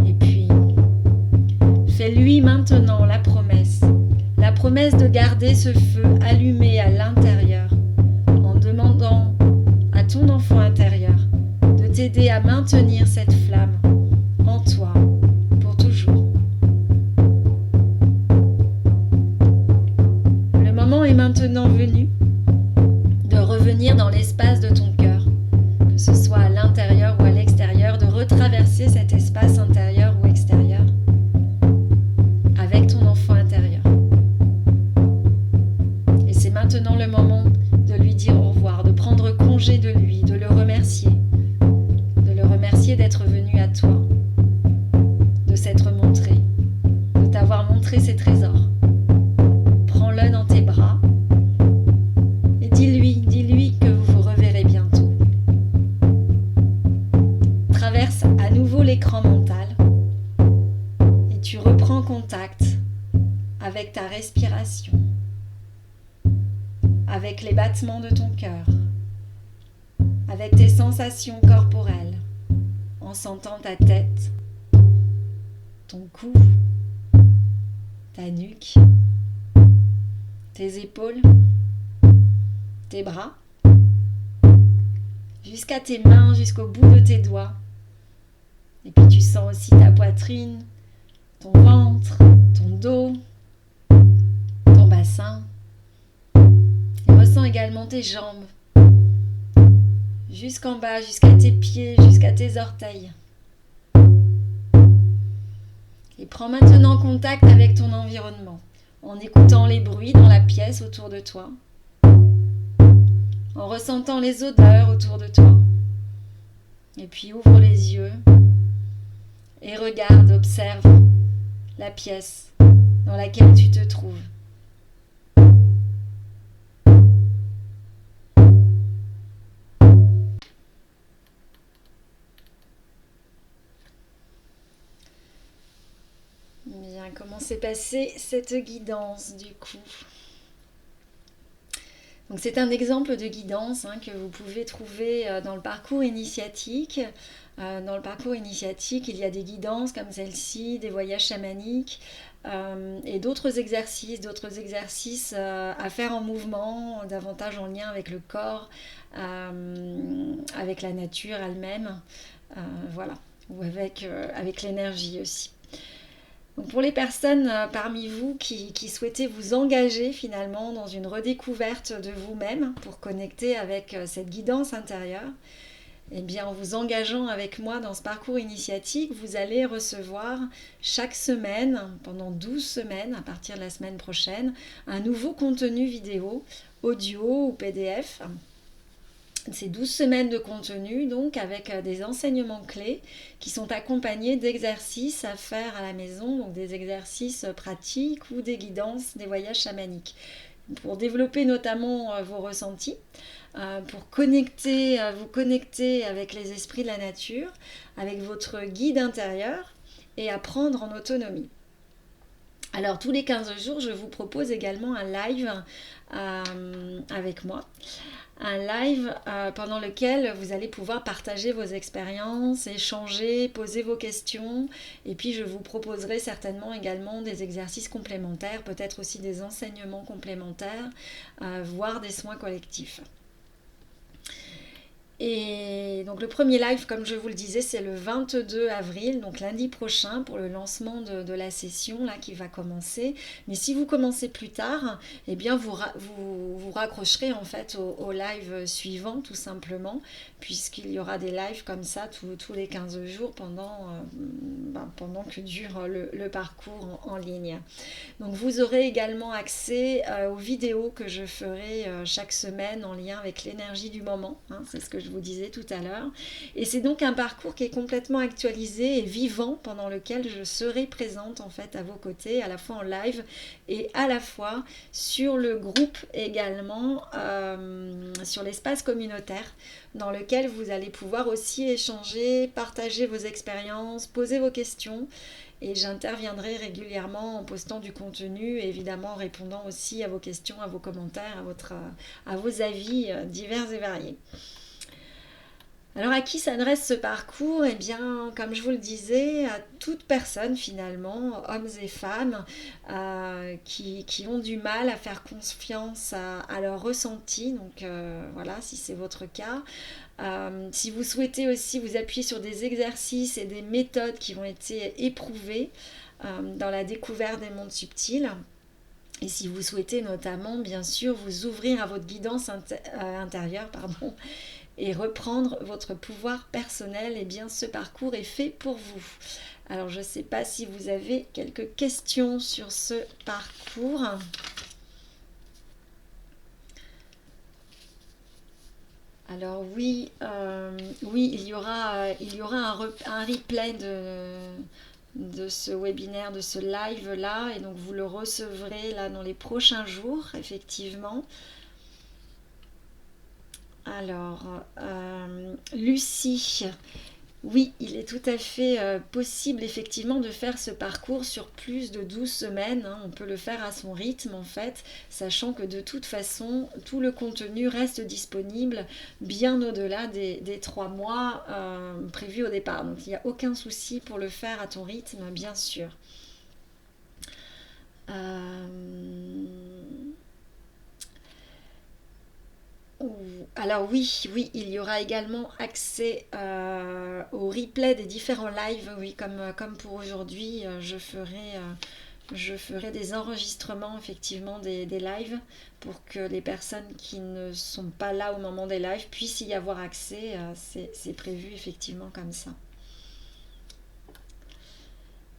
Speaker 1: Et puis, fais-lui maintenant la promesse de garder ce feu allumé à l'intérieur en demandant à ton enfant intérieur de t'aider à maintenir cette flamme en toi pour toujours. Est maintenant venu de revenir dans l'espace de ton cœur, que ce soit à l'intérieur ou à l'extérieur, de retraverser cet espace intérieur ou extérieur avec ton enfant intérieur. Et c'est maintenant le moment de lui dire au revoir, de prendre congé de lui, de le remercier d'être venu à toi, de s'être montré, de t'avoir montré ses trésors. Prends-le dans tes bras et dis-lui que vous vous reverrez bientôt. Traverse à nouveau l'écran mental et tu reprends contact avec ta respiration, avec les battements de ton cœur, avec tes sensations corporelles, en sentant ta tête, ton cou, ta nuque, tes épaules, tes bras, jusqu'à tes mains, jusqu'au bout de tes doigts. Et puis tu sens aussi ta poitrine, ton ventre, ton dos, ton bassin. Et ressens également tes jambes, jusqu'en bas, jusqu'à tes pieds, jusqu'à tes orteils. Et prends maintenant contact avec ton environnement, en écoutant les bruits dans la pièce autour de toi, en ressentant les odeurs autour de toi. Et puis ouvre les yeux et regarde, observe la pièce dans laquelle tu te trouves. Bien, comment s'est passée cette guidance du coup? Donc c'est un exemple de guidance que vous pouvez trouver dans le parcours initiatique. Dans le parcours initiatique, il y a des guidances comme celle-ci, des voyages chamaniques et d'autres exercices à faire en mouvement, davantage en lien avec le corps, avec la nature elle-même, voilà, ou avec l'énergie aussi. Donc pour les personnes parmi vous qui souhaitez vous engager finalement dans une redécouverte de vous-même pour connecter avec cette guidance intérieure, eh bien en vous engageant avec moi dans ce parcours initiatique, vous allez recevoir chaque semaine, pendant 12 semaines, à partir de la semaine prochaine, un nouveau contenu vidéo, audio ou PDF. Ces 12 semaines de contenu, donc avec des enseignements clés qui sont accompagnés d'exercices à faire à la maison, donc des exercices pratiques ou des guidances, des voyages chamaniques, pour développer notamment vos ressentis, pour vous connecter avec les esprits de la nature, avec votre guide intérieur et apprendre en autonomie. Alors tous les 15 jours, je vous propose également un live avec moi. Un live pendant lequel vous allez pouvoir partager vos expériences, échanger, poser vos questions. Et puis je vous proposerai certainement également des exercices complémentaires, peut-être aussi des enseignements complémentaires, voire des soins collectifs. Et donc le premier live, comme je vous le disais, c'est le 22 avril, donc lundi prochain, pour le lancement de la session là, qui va commencer. Mais si vous commencez plus tard, eh bien vous raccrocherez en fait au live suivant, tout simplement, puisqu'il y aura des lives comme ça tous les 15 jours pendant que dure le parcours en ligne. Donc vous aurez également accès aux vidéos que je ferai chaque semaine en lien avec l'énergie du moment, c'est ce que je vous disais tout à l'heure. Et c'est donc un parcours qui est complètement actualisé et vivant, pendant lequel je serai présente en fait à vos côtés, à la fois en live et à la fois sur le groupe également, sur l'espace communautaire, dans lequel vous allez pouvoir aussi échanger, partager vos expériences, poser vos questions. Et j'interviendrai régulièrement en postant du contenu et évidemment en répondant aussi à vos questions, à vos commentaires, à vos avis divers et variés. Alors à qui s'adresse ce parcours? Eh bien, comme je vous le disais, à toute personne finalement, hommes et femmes, qui ont du mal à faire confiance à leur ressenti. Donc voilà, si c'est votre cas. Si vous souhaitez aussi vous appuyer sur des exercices et des méthodes qui ont été éprouvées dans la découverte des mondes subtils. Et si vous souhaitez notamment, bien sûr, vous ouvrir à votre guidance intérieure, et reprendre votre pouvoir personnel, eh bien ce parcours est fait pour vous. Alors je ne sais pas si vous avez quelques questions sur ce parcours. Alors oui, il y aura un replay de ce webinaire, de ce live là, et donc vous le recevrez là dans les prochains jours, effectivement. Alors, Lucie Oui, il est tout à fait possible effectivement de faire ce parcours sur plus de 12 semaines, hein. On peut le faire à son rythme en fait, sachant que de toute façon, tout le contenu reste disponible bien au-delà des 3 mois prévus au départ. Donc il n'y a aucun souci pour le faire à ton rythme, bien sûr. Euh, Alors oui, oui, il y aura également accès au replay des différents lives. Oui, comme pour aujourd'hui, je ferai des enregistrements effectivement des lives pour que les personnes qui ne sont pas là au moment des lives puissent y avoir accès. C'est prévu effectivement comme ça.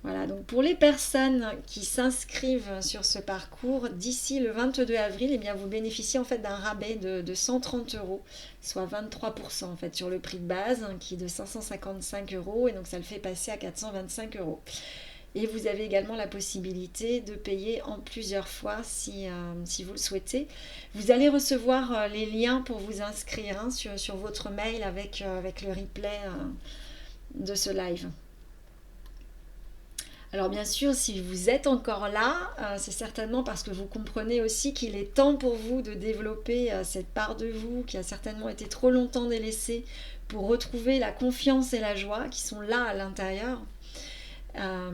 Speaker 1: Voilà, donc pour les personnes qui s'inscrivent sur ce parcours, d'ici le 22 avril, eh bien vous bénéficiez en fait d'un rabais de 130 euros, soit 23% en fait sur le prix de base qui est de 555 euros et donc ça le fait passer à 425 euros. Et vous avez également la possibilité de payer en plusieurs fois si vous le souhaitez. Vous allez recevoir les liens pour vous inscrire hein, sur votre mail avec le replay de ce live. Alors bien sûr, si vous êtes encore là, c'est certainement parce que vous comprenez aussi qu'il est temps pour vous de développer cette part de vous qui a certainement été trop longtemps délaissée pour retrouver la confiance et la joie qui sont là à l'intérieur. Euh,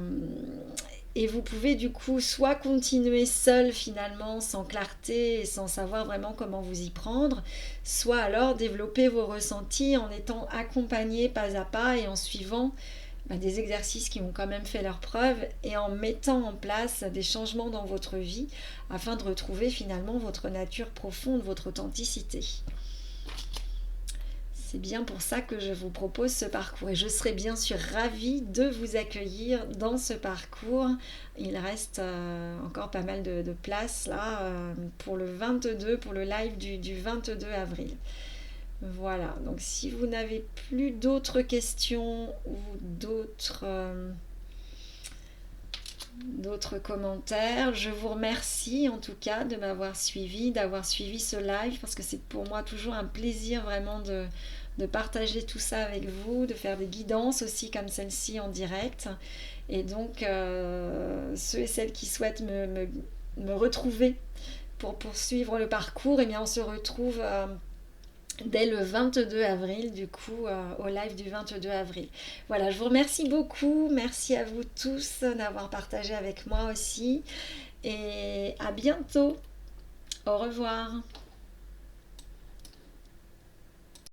Speaker 1: et vous pouvez du coup soit continuer seul finalement sans clarté et sans savoir vraiment comment vous y prendre, soit alors développer vos ressentis en étant accompagné pas à pas et en suivant des exercices qui ont quand même fait leur preuve et en mettant en place des changements dans votre vie afin de retrouver finalement votre nature profonde, votre authenticité. C'est bien pour ça que je vous propose ce parcours et je serai bien sûr ravie de vous accueillir dans ce parcours. Il reste encore pas mal de place là pour le 22, pour le live du 22 avril. Voilà, donc si vous n'avez plus d'autres questions ou d'autres commentaires, je vous remercie en tout cas de m'avoir suivi, d'avoir suivi ce live parce que c'est pour moi toujours un plaisir vraiment de partager tout ça avec vous, de faire des guidances aussi comme celle-ci en direct. Et donc ceux et celles qui souhaitent me retrouver pour poursuivre le parcours, eh bien on se retrouve dès le 22 avril, du coup, au live du 22 avril. Voilà, je vous remercie beaucoup. Merci à vous tous d'avoir partagé avec moi aussi. Et à bientôt. Au revoir.